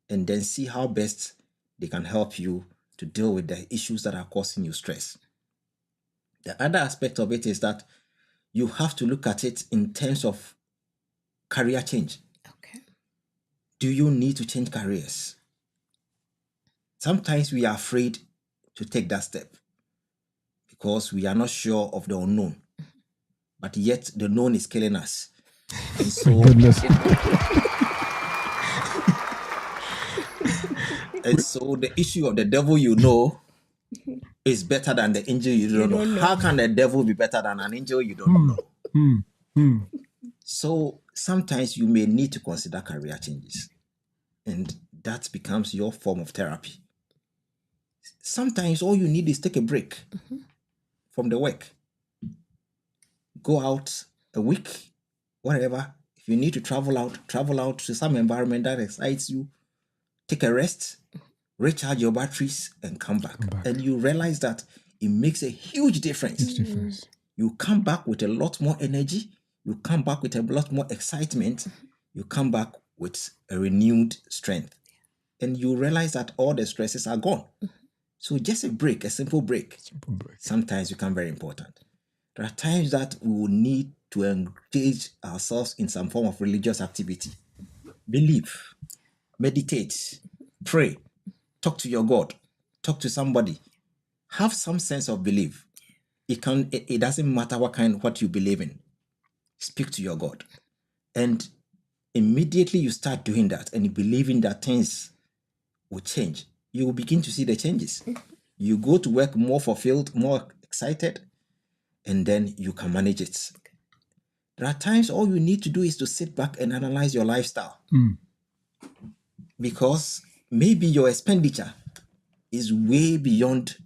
and then see how best they can help you to deal with the issues that are causing you stress. The other aspect of it is that you have to look at it in terms of career change. Okay. Do you need to change careers? Sometimes we are afraid to take that step because we are not sure of the unknown, but yet the known is killing us. And so, and so the issue of the devil you know is better than the angel you don't know. How can the devil be better than an angel you don't know? So sometimes you may need to consider career changes. And that becomes your form of therapy. Sometimes all you need is take a break from the work. Go out a week, whatever. If you need to travel out to some environment that excites you, take a rest, recharge your batteries, and come back. And you realize that it makes a huge difference. You come back with a lot more energy. You come back with a lot more excitement. You come back with a renewed strength. And you realize that all the stresses are gone. So just a break, a simple break, sometimes become very important. There are times that we will need to engage ourselves in some form of religious activity. Believe, meditate, pray, talk to your God, talk to somebody. Have some sense of belief. It doesn't matter what you believe in. Speak to your God. And immediately you start doing that and believing that things will change, you will begin to see the changes. You go to work more fulfilled, more excited, and then you can manage it. There are times all you need to do is to sit back and analyze your lifestyle. Because maybe your expenditure is way beyond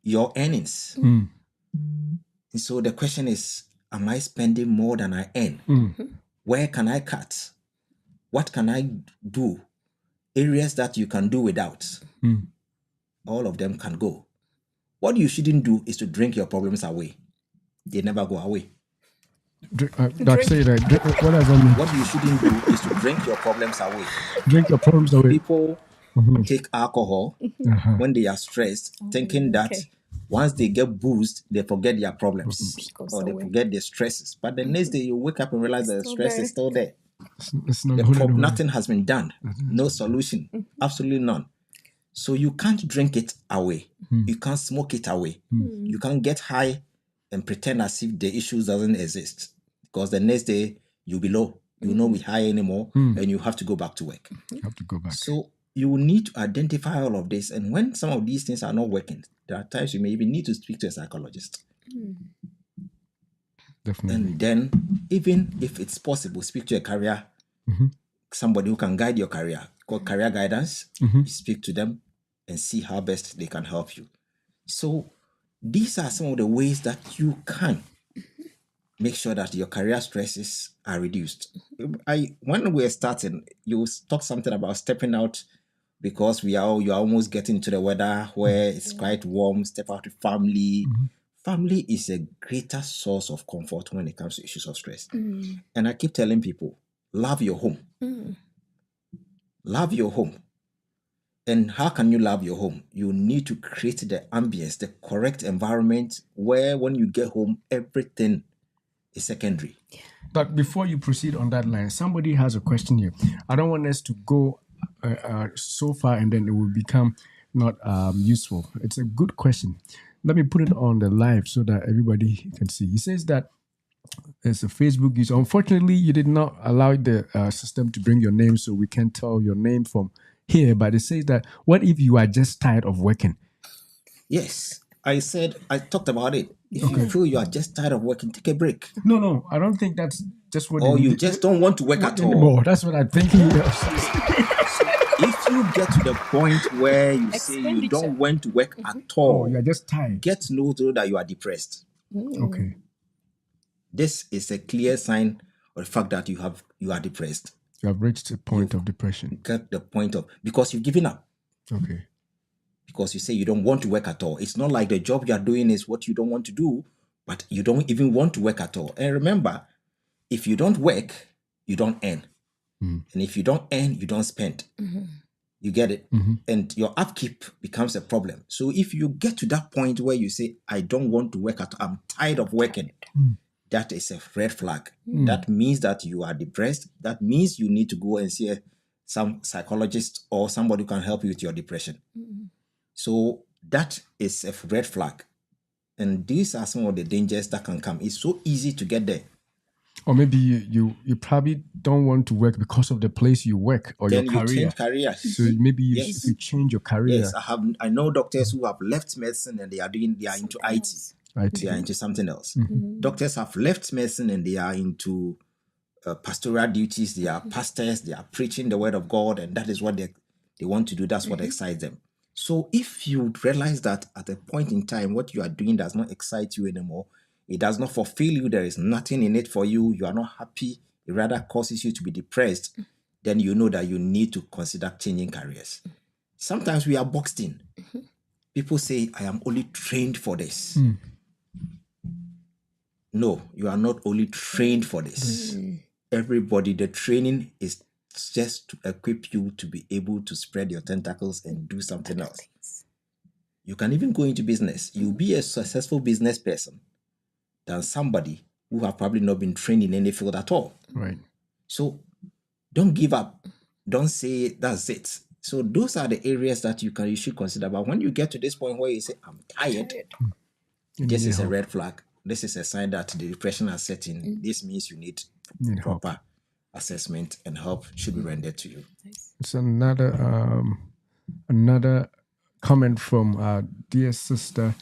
your earnings. And so the question is, am I spending more than I earn? Where can I cut? What can I do? Areas that you can do without. All of them can go. What you shouldn't do is to drink your problems away. They never go away. Doc, say that. What does that mean? What you shouldn't do is to drink your problems away. Drink your problems away. People take alcohol when they are stressed, thinking that once they get boozed, they forget their problems or they forget their stresses. But the next day you wake up and realize that the stress is still there. It's not Nothing has been done. No solution. Absolutely none. So you can't drink it away. You can't smoke it away. You can't get high and pretend as if the issues doesn't exist. Because the next day you'll be low. You will not be high anymore and you have to go back to work. You have to go back. So you will need to identify all of this. And when some of these things are not working, there are times you may even need to speak to a psychologist. Definitely. And then, even if it's possible, speak to a career, somebody who can guide your career, called career guidance. You speak to them and see how best they can help you. So these are some of the ways that you can make sure that your career stresses are reduced. When we're starting, you talk something about stepping out because you're almost getting to the weather where it's quite warm, step out with family. Family is a greater source of comfort when it comes to issues of stress. And I keep telling people, love your home. Love your home. And how can you love your home? You need to create the ambience, the correct environment where when you get home, everything is secondary. But before you proceed on that line, somebody has a question here. I don't want us to go so far and then it will become not useful. It's a good question. Let me put it on the live so that everybody can see. He says that it's a Facebook user. Unfortunately, you did not allow the system to bring your name, so we can't tell your name from here. But it says that, what if you are just tired of working? Yes, I talked about it. If you feel you are just tired of working, take a break. No, I don't think that's just what. Or you just don't want to work at all. Anymore. That's what I'm thinking. If you get to the point where you say you don't want to work at all, you're just tired, get to know that you are depressed. Okay. This is a clear sign of the fact that you are depressed. You have reached a point of depression. Get the point of, because you've given up. Okay. Because you say you don't want to work at all. It's not like the job you are doing is what you don't want to do, but you don't even want to work at all. And remember, if you don't work, you don't earn. And if you don't earn, you don't spend. You get it? And your upkeep becomes a problem. So if you get to that point where you say, I don't want to work at all, I'm tired of working, that is a red flag. That means that you are depressed. That means you need to go and see some psychologist or somebody who can help you with your depression. So that is a red flag. And these are some of the dangers that can come. It's so easy to get there. Or maybe you probably don't want to work because of the place you work or then your career. You change careers. So maybe if you change your career. Yes, I know doctors who have left medicine and they are into IT. They are into something else. Doctors have left medicine and they are into pastoral duties. They are pastors. They are preaching the word of God, and that is what they want to do. That's what excites them. So if you realize that at a point in time, what you are doing does not excite you anymore, it does not fulfill you, there is nothing in it for you, you are not happy, it rather causes you to be depressed, then you know that you need to consider changing careers. Sometimes we are boxed in. People say, I am only trained for this. No, you are not only trained for this. Everybody, the training is just to equip you to be able to spread your tentacles and do something else. You can even go into business. You'll be a successful business person than somebody who have probably not been trained in any field at all. Right. So don't give up. Don't say that's it. So those are the areas that you should consider. But when you get to this point where you say, I'm tired, this is a red flag. This is a sign that the depression has set in. This means you need proper assessment and help should be rendered to you. It's another comment from our dear sister.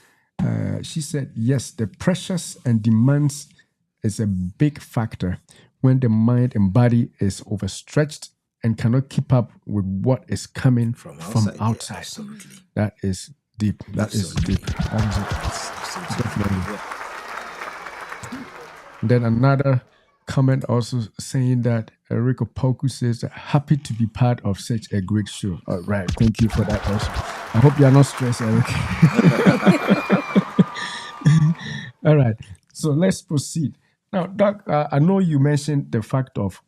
She said, yes, the pressures and demands is a big factor when the mind and body is overstretched and cannot keep up with what is coming from outside. Yeah, absolutely. That is deep. That is deep. That is it. Definitely. Yeah. Then another comment also saying that Rico Poku says, happy to be part of such a great show. All right. Thank you for that also. I hope you are not stressed, Eric. All right. So let's proceed. Now, Doc, I know you mentioned the fact of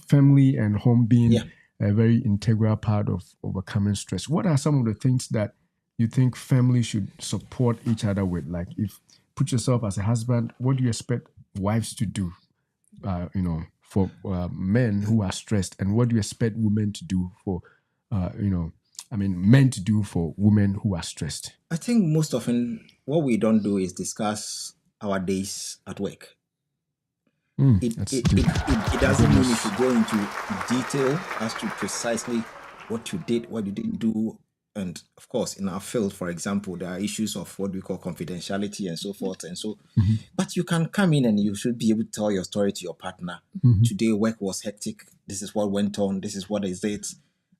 family and home being a very integral part of overcoming stress. What are some of the things that you think family should support each other with? Like, if put yourself as a husband, what do you expect wives to do? For men who are stressed, and what do you expect women to do for, men to do for women who are stressed? I think most often what we don't do is discuss our days at work. It doesn't mean you should go into detail as to precisely what you did, what you didn't do. And of course, in our field, for example, there are issues of what we call confidentiality and so forth. And so, but you can come in and you should be able to tell your story to your partner. Today, work was hectic. This is what went on. This is what is it.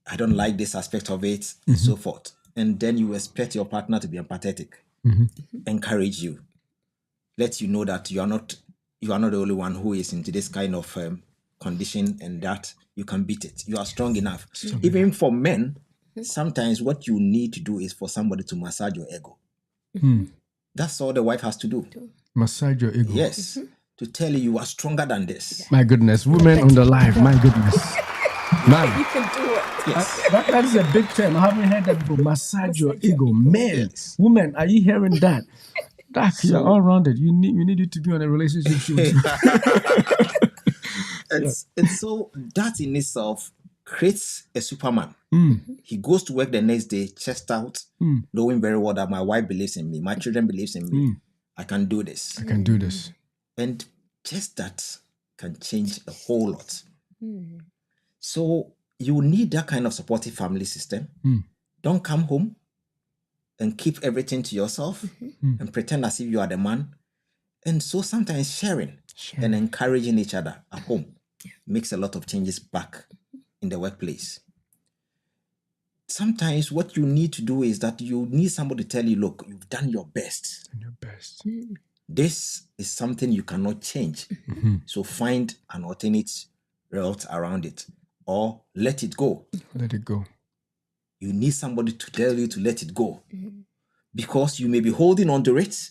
I don't like this aspect of it, and so forth. And then you expect your partner to be empathetic, encourage you, let you know that you are not the only one who is into this kind of condition, and that you can beat it. You are strong enough. Even for men, sometimes what you need to do is for somebody to massage your ego. That's all the wife has to do. Massage your ego. Yes. To tell you are stronger than this. My goodness. Women on the live. My goodness. Man. You can do it. Yes. That is a big term. I haven't heard that before. Massage your ego. Men. Yes. Women, are you hearing that? Doc, you're all rounded. We need you to be on a relationship show. And so that in itself creates a Superman. He goes to work the next day, chest out, knowing very well that my wife believes in me, my children believes in me. I can do this. I can do this. And just that can change a whole lot. So you need that kind of supportive family system. Don't come home and keep everything to yourself and pretend as if you are the man. And so sometimes sharing and encouraging each other at home makes a lot of changes back in the workplace. Sometimes what you need to do is that you need somebody to tell you, look, you've done your best. This is something you cannot change. So find an alternate route around it, or let it go. Let it go. You need somebody to tell you to let it go. Because you may be holding on to it,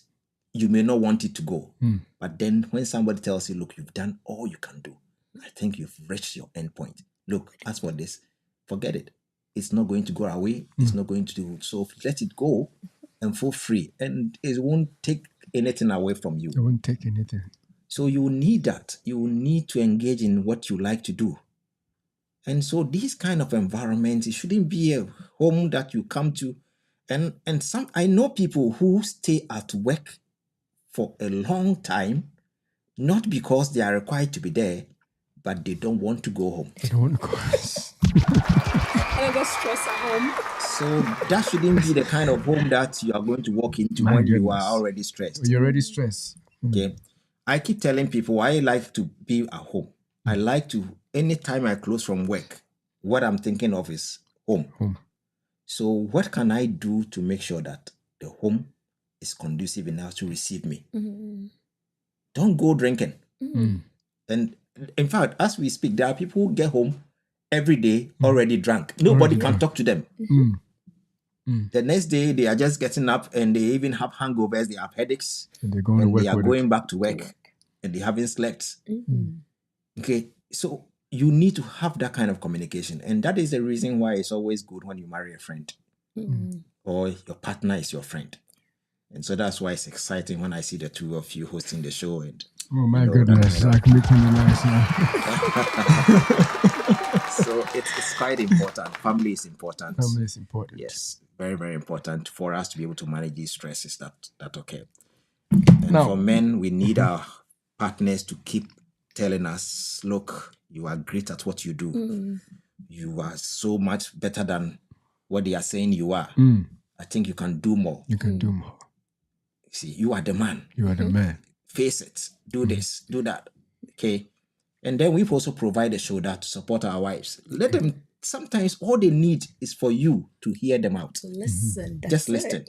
you may not want it to go. But then when somebody tells you, look, you've done all you can do, I think you've reached your end point. Look, as for this, forget it. It's not going to go away. It's not going to do. So let it go and feel free. And it won't take anything away from you. It won't take anything. So you need that. You need to engage in what you like to do. And so this kind of environment, it shouldn't be a home that you come to. And some, I know people who stay at work for a long time, not because they are required to be there, but they don't want to go home. They don't want to go home. Another stress at home. So that shouldn't be the kind of home that you are going to walk into when you are already stressed. You're already stressed. Okay. I keep telling people I like to be at home. I like to, anytime I close from work, what I'm thinking of is home. Home. So what can I do to make sure that the home is conducive enough to receive me? Don't go drinking. And in fact, as we speak, there are people who get home every day already drunk. Nobody can talk to them. The next day, they are just getting up and they even have hangovers, they have headaches, And they're going to work they are with going it. back to work and they haven't slept. Okay, so you need to have that kind of communication. And that is the reason why it's always good when you marry a friend or your partner is your friend. And so that's why it's exciting when I see the two of you hosting the show. And Oh my goodness, like making me nice now. So it's quite important. Family is important. Family is important. Yes, very, very important for us to be able to manage these stresses that occur. And Now, for men, we need our partners to keep telling us, look, you are great at what you do. You are so much better than what they are saying you are. I think you can do more. You can do more. See, you are the man. You are the man. Face it. Do this. Do that. Okay. And then we've also provided a shoulder to support our wives. Let them, sometimes all they need is for you to hear them out. To listen. Just listen.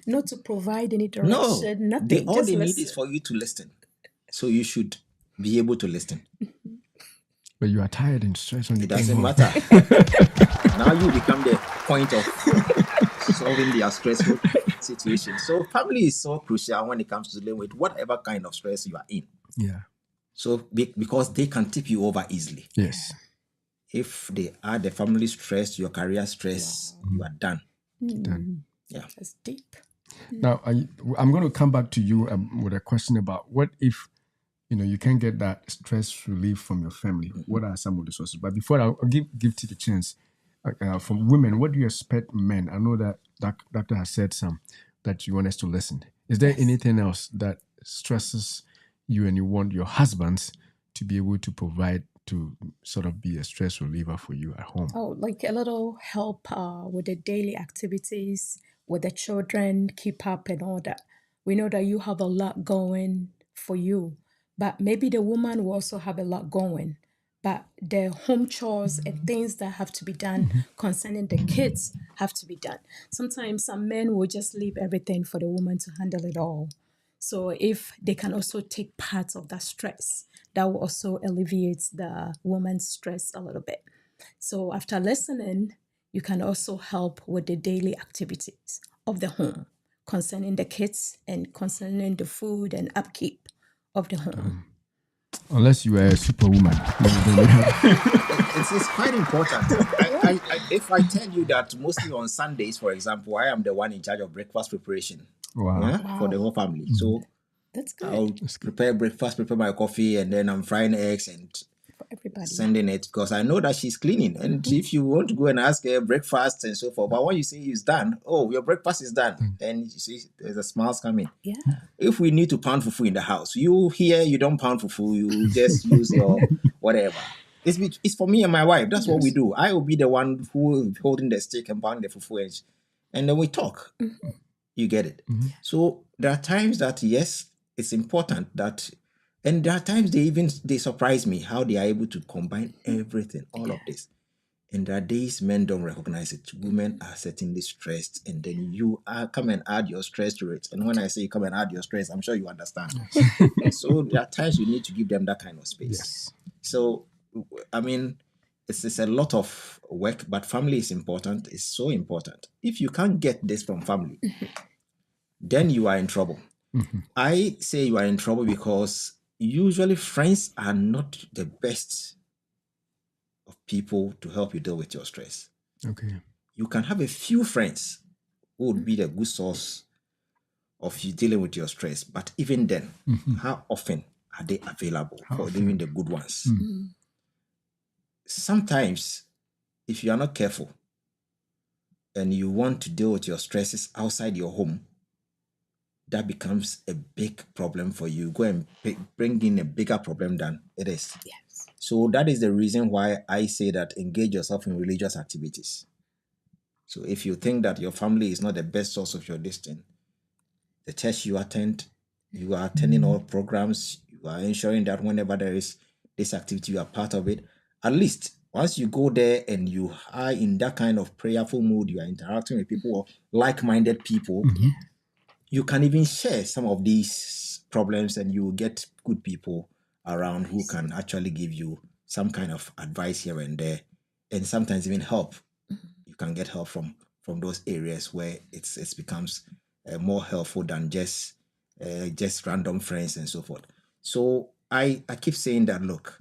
Not to provide any direction, No, nothing. all just they listen. need is for you to listen. So you should be able to listen. But you are tired and stressed when you It came doesn't home. matter. Now you become the point of solving their stressful situation. So family is so crucial when it comes to dealing with whatever kind of stress you are in. Yeah. So because they can tip you over easily. Yes. If they add the family stress, your career stress, you are done. Done. Yeah. That's deep. Now, I'm going to come back to you with a question about what if, you can't get that stress relief from your family. What are some of the sources? But before I'll give T the chance, from women, what do you expect men? I know that Doctor has said some that you want us to listen. Is there anything else that stresses you and you want your husbands to be able to provide to sort of be a stress reliever for you at home? Oh, like a little help with the daily activities, with the children, keep up and all that. We know that you have a lot going for you, but maybe the woman will also have a lot going. But the home chores and things that have to be done concerning the kids have to be done. Sometimes some men will just leave everything for the woman to handle it all. So if they can also take part of that stress, that will also alleviate the woman's stress a little bit. So after listening, you can also help with the daily activities of the home concerning the kids and concerning the food and upkeep of the home. Unless you are a superwoman. It's quite important. If I tell you that mostly on Sundays, for example, I am the one in charge of breakfast preparation for the whole family. So that's good. I'll prepare breakfast, prepare my coffee, and then I'm frying eggs and for everybody. Sending it because I know that she's cleaning. And if you want to go and ask her breakfast and so forth, but when you say it's done, oh, your breakfast is done, and you see there's a smiles coming. Yeah. If we need to pound fufu in the house, you here you don't pound fufu, you just use your whatever. It's for me and my wife. That's what we do. I will be the one who will be holding the stick and pounding the fufu, and then we talk. You get it. So there are times that yes, it's important that. And there are times they surprise me how they are able to combine everything, all of this. And there are days men don't recognize it. Women are certainly stressed, and then you come and add your stress to it. And when I say come and add your stress, I'm sure you understand. So there are times you need to give them that kind of space. Yes. So, I mean, it's a lot of work, but family is important. It's so important. If you can't get this from family, then you are in trouble. I say you are in trouble because usually friends are not the best of people to help you deal with your stress. Okay. You can have a few friends who would be the good source of you dealing with your stress, but even then, how often are they available for doing the good ones? Sometimes, if you are not careful and you want to deal with your stresses outside your home, that becomes a big problem for you. Go and bring in a bigger problem than it is. Yes. So that is the reason why I say that engage yourself in religious activities. So if you think that your family is not the best source of your destiny, the church you attend, you are attending all programs, you are ensuring that whenever there is this activity, you are part of it. At least Once you go there and you are in that kind of prayerful mood, you are interacting with people or like-minded people, you can even share some of these problems and you will get good people around who can actually give you some kind of advice here and there, and sometimes even help. You can get help from those areas where it becomes more helpful than just random friends and so forth. So I keep saying that, look,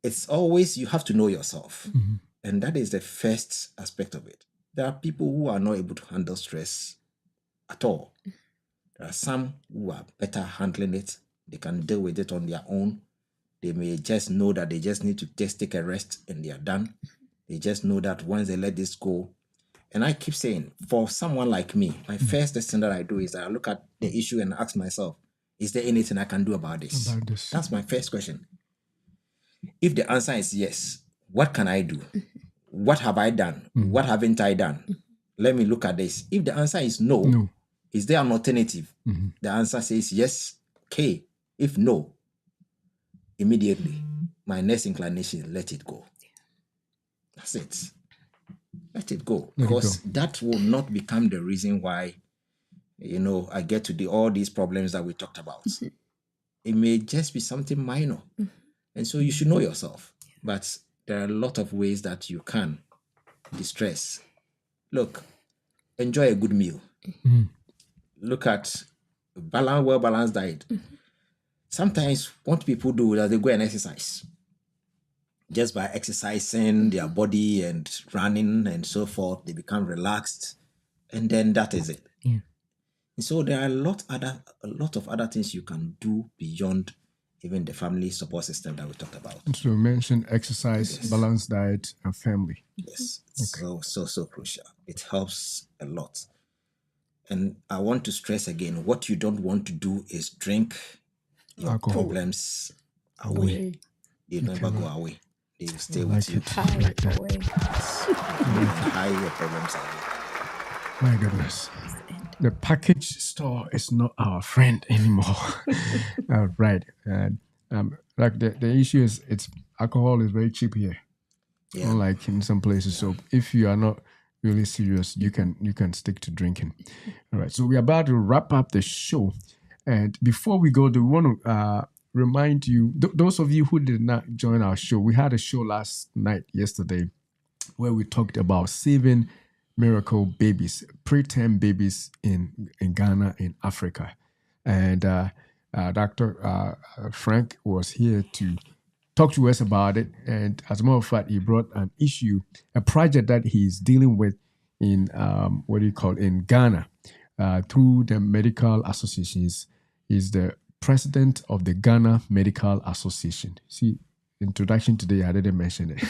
it's always, you have to know yourself. And that is the first aspect of it. There are people who are not able to handle stress at all. There are some who are better handling it. They can deal with it on their own. They may just know that they just need to just take a rest and they are done. They just know that once they let this go. And I keep saying, for someone like me, my first thing that I do is that I look at the issue and ask myself, is there anything I can do about this? That's my first question. If the answer is yes, what can I do? What have I done? What haven't I done? Let me look at this. If the answer is no, is there an alternative? The answer says yes. Okay. If no, immediately, my next inclination is let it go. That's it. Let it go. Because that will not become the reason why, I get to all these problems that we talked about. It may just be something minor. And so you should know yourself. But there are a lot of ways that you can distress. Look, enjoy a good meal. Look at well-balanced diet. Sometimes what people do is they go and exercise. Just by exercising their body and running and so forth, they become relaxed. And then that is it. And so there are a lot of other things you can do beyond even the family support system that we talked about. So you mentioned exercise, balanced diet, and family. Yes, so crucial. It helps a lot. And I want to stress again, what you don't want to do is drink your problems away. They never go away. They will stay with you. Hide away. Hide your problems away. My goodness. The package store is not our friend anymore. Right. And like the issue is, alcohol is very cheap here. Unlike in some places. So if you are not really serious, you can stick to drinking. All right. So we're about to wrap up the show. And before we go, do we want to remind you, those of you who did not join our show, we had a show yesterday, where we talked about saving miracle babies, preterm babies in Ghana, in Africa. And Dr. Frank was here to talk to us about it. And as a matter of fact, he brought a project that he's dealing with in, in Ghana, through the medical associations. He's the president of the Ghana Medical Association. See, introduction today, I didn't mention it.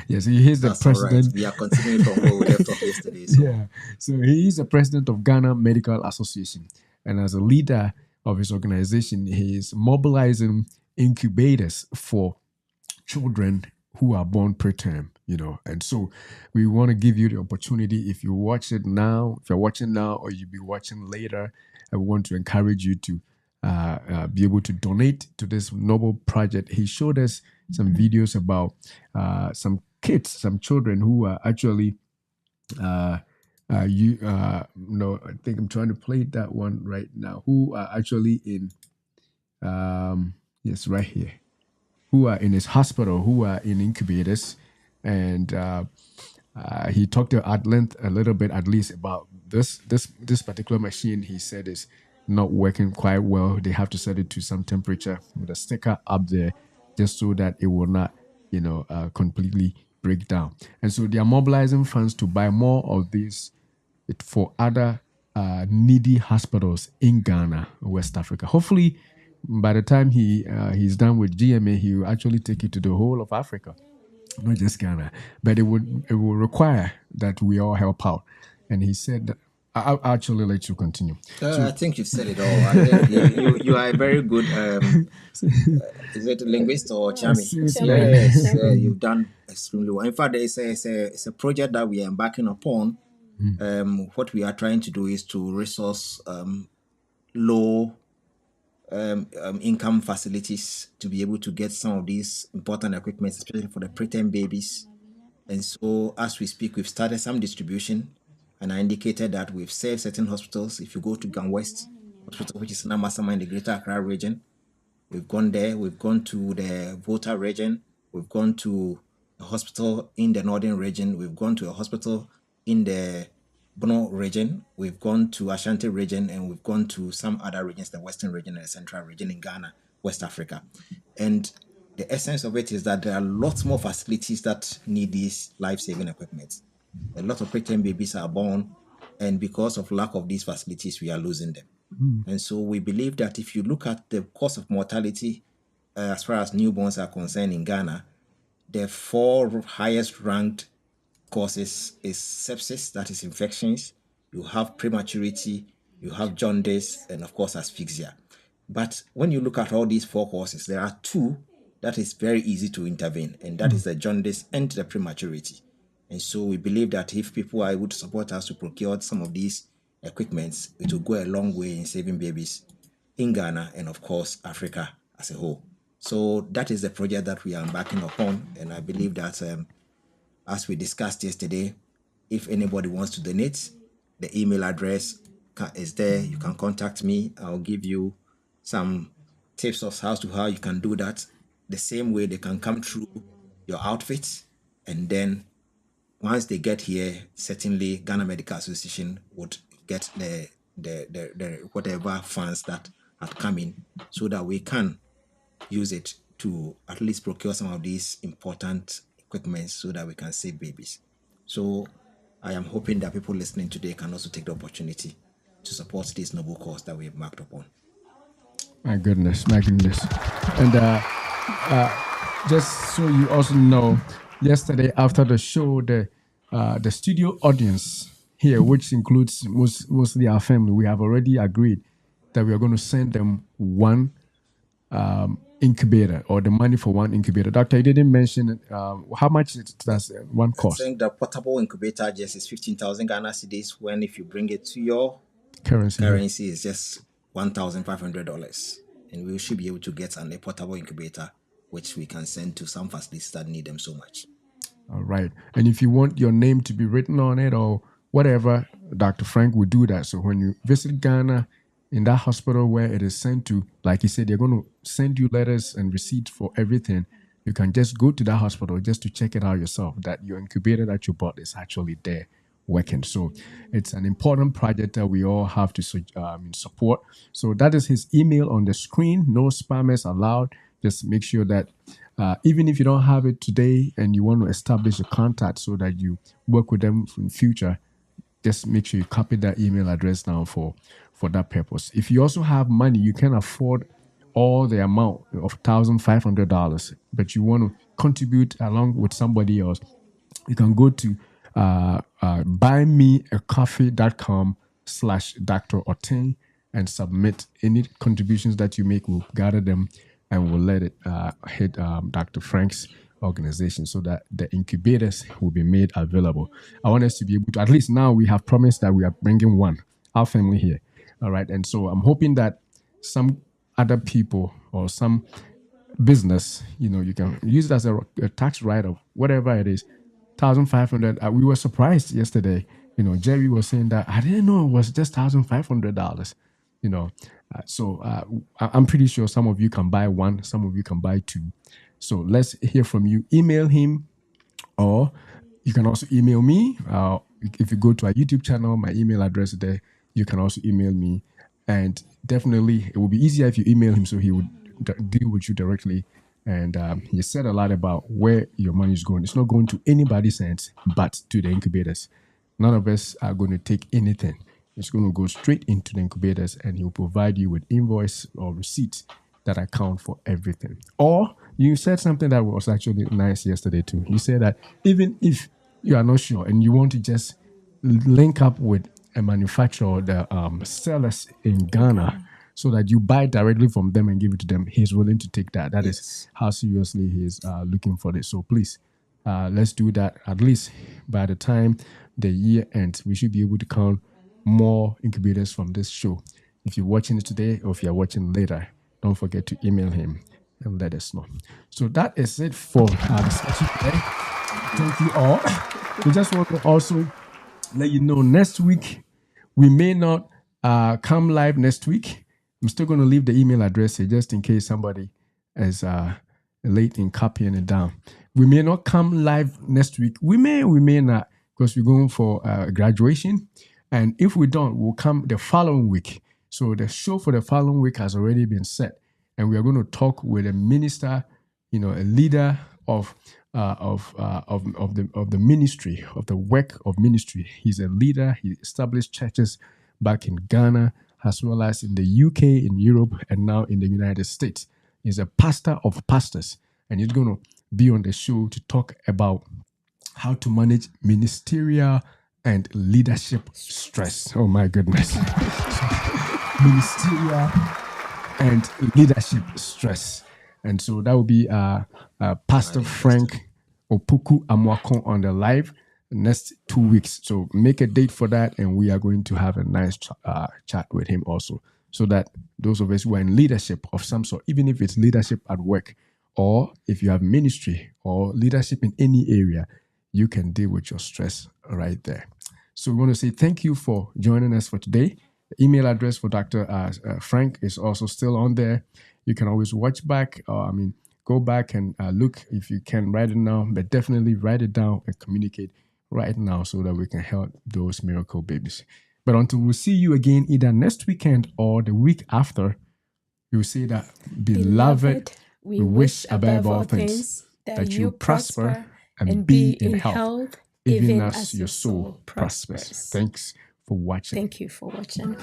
Yes, he is the president. Right. We are continuing from where we left off yesterday. So. Yeah, so he is the president of Ghana Medical Association. And as a leader of his organization, he is mobilizing incubators for children who are born preterm, And so we want to give you the opportunity, if you're watching now, or you'll be watching later, I want to encourage you to be able to donate to this noble project. He showed us some videos about some children who are actually, I think I'm trying to play that one right now, who are actually in, yes, right here, who are in his hospital, who are in incubators. And he talked at length, a little bit at least, about this particular machine. He said is not working quite well. They have to set it to some temperature with a sticker up there, just so that it will not, completely break down. And so they are mobilizing funds to buy more of these for other needy hospitals in Ghana, West Africa. Hopefully, by the time he's done with GMA, he will actually take it to the whole of Africa, not just Ghana. But it will require that we all help out. And he said that, I'll actually let you continue. I think you've said it all. You are a very good, is it a linguist or Chami? Yes, you've done extremely well. In fact, it's a project that we are embarking upon. What we are trying to do is to resource low income facilities to be able to get some of these important equipment, especially for the preterm babies. And so as we speak, we've started some distribution, and I indicated that we've served certain hospitals. If you go to Gan West Hospital, which is Namasama in the Greater Accra region, we've gone there. We've gone to the Volta region. We've gone to a hospital in the Northern region. We've gone to a hospital in the Bono region. We've gone to Ashanti region, and we've gone to some other regions, the Western region and the Central region in Ghana, West Africa. And the essence of it is that there are lots more facilities that need these life-saving equipment. A lot of preterm babies are born, and because of lack of these facilities, we are losing them. And so we believe that if you look at the cause of mortality as far as newborns are concerned in Ghana, the 4 highest ranked causes is sepsis, that is infections, you have prematurity, you have jaundice, and of course asphyxia. But when you look at all these 4 causes, there are 2 that is very easy to intervene, and that is the jaundice and the prematurity. And so we believe that if people are able to support us to procure some of these equipments, it will go a long way in saving babies in Ghana and of course Africa as a whole. So that is the project that we are embarking upon, and I believe that as we discussed yesterday, if anybody wants to donate, the email address is there. You can contact me. I'll give you some tips of how you can do that. The same way they can come through your outfit, and then once they get here, certainly Ghana Medical Association would get the whatever funds that had come in, so that we can use it to at least procure some of these important equipment so that we can save babies. So I am hoping that people listening today can also take the opportunity to support this noble cause that we have marked upon. My goodness, my goodness. And just so you also know, yesterday after the show, the studio audience here, which includes mostly our family, we have already agreed that we are going to send them one incubator, or the money for one incubator. Doctor, you didn't mention how much does one I cost? think the portable incubator just is 15,000 Ghana cedis. When if you bring it to your Currency is just $1,500, and we should be able to get a portable incubator, which we can send to some facilities that need them so much. All right. And if you want your name to be written on it or whatever, Dr. Frank will do that. So when you visit Ghana, in that hospital where it is sent to, like he said, they're going to send you letters and receipts for everything. You can just go to that hospital just to check it out yourself, that your incubator that you bought is actually there working. So it's an important project that we all have to support. So that is his email on the screen. No spammers allowed. Just make sure that even if you don't have it today and you want to establish a contact so that you work with them in future, just make sure you copy that email address now for that purpose. If you also have money, you can afford all the amount of $1,500, but you want to contribute along with somebody else, you can go to buymeacoffee.com/Dr. Oteng and submit any contributions that you make. We'll gather them and we'll let it hit Dr. Frank's organization so that the incubators will be made available. I want us to be able to, at least now we have promised that we are bringing one, our family here. All right. And so I'm hoping that some other people or some business, you can use it as a tax write-off, whatever it is, 1,500. We were surprised yesterday. Jerry was saying that I didn't know it was just $1,500. I'm pretty sure some of you can buy one, some of you can buy two. So let's hear from you. Email him, or you can also email me. If you go to our YouTube channel, my email address is there. You can also email me, and definitely it will be easier if you email him, so he would deal with you directly. And he said a lot about where your money is going. It's not going to anybody's hands, but to the incubators. None of us are going to take anything. It's going to go straight into the incubators, and he'll provide you with invoice or receipts that account for everything. Or you said something that was actually nice yesterday too. You said that even if you are not sure and you want to just link up with a manufacturer, the sellers in Ghana, so that you buy directly from them and give it to them, he's willing to take that. That is how seriously he's looking for this. So please, let's do that. At least by the time the year ends, we should be able to count more incubators from this show. If you're watching it today or if you're watching later, don't forget to email him and let us know. So that is it for our discussion today. Thank you all. We just want to also let you know next week we may not come live next week. I'm still going to leave the email address here just in case somebody is late in copying it down. We may not come live next week. We may not, because we're going for graduation. And if we don't, we'll come the following week. So the show for the following week has already been set, and we are going to talk with a minister, a leader of the ministry, of the work of ministry. He's a leader. He established churches back in Ghana, as well as in the UK, in Europe, and now in the United States. He's a pastor of pastors, and he's going to be on the show to talk about how to manage ministerial and leadership stress. Oh my goodness. Ministerial and leadership stress. And so that will be Pastor Frank Opoku Amwakon on the live next 2 weeks. So make a date for that, and we are going to have a nice chat with him also, so that those of us who are in leadership of some sort, even if it's leadership at work, or if you have ministry or leadership in any area, you can deal with your stress right there. So we want to say thank you for joining us for today. The email address for Dr. Frank is also still on there. You can always watch back, go back and look if you can write it now, but definitely write it down and communicate right now so that we can help those miracle babies. But until we see you again, either next weekend or the week after, we will say that, beloved, we wish above all things that you prosper and be in health, even as your soul prospers. Thanks for watching. Thank you for watching.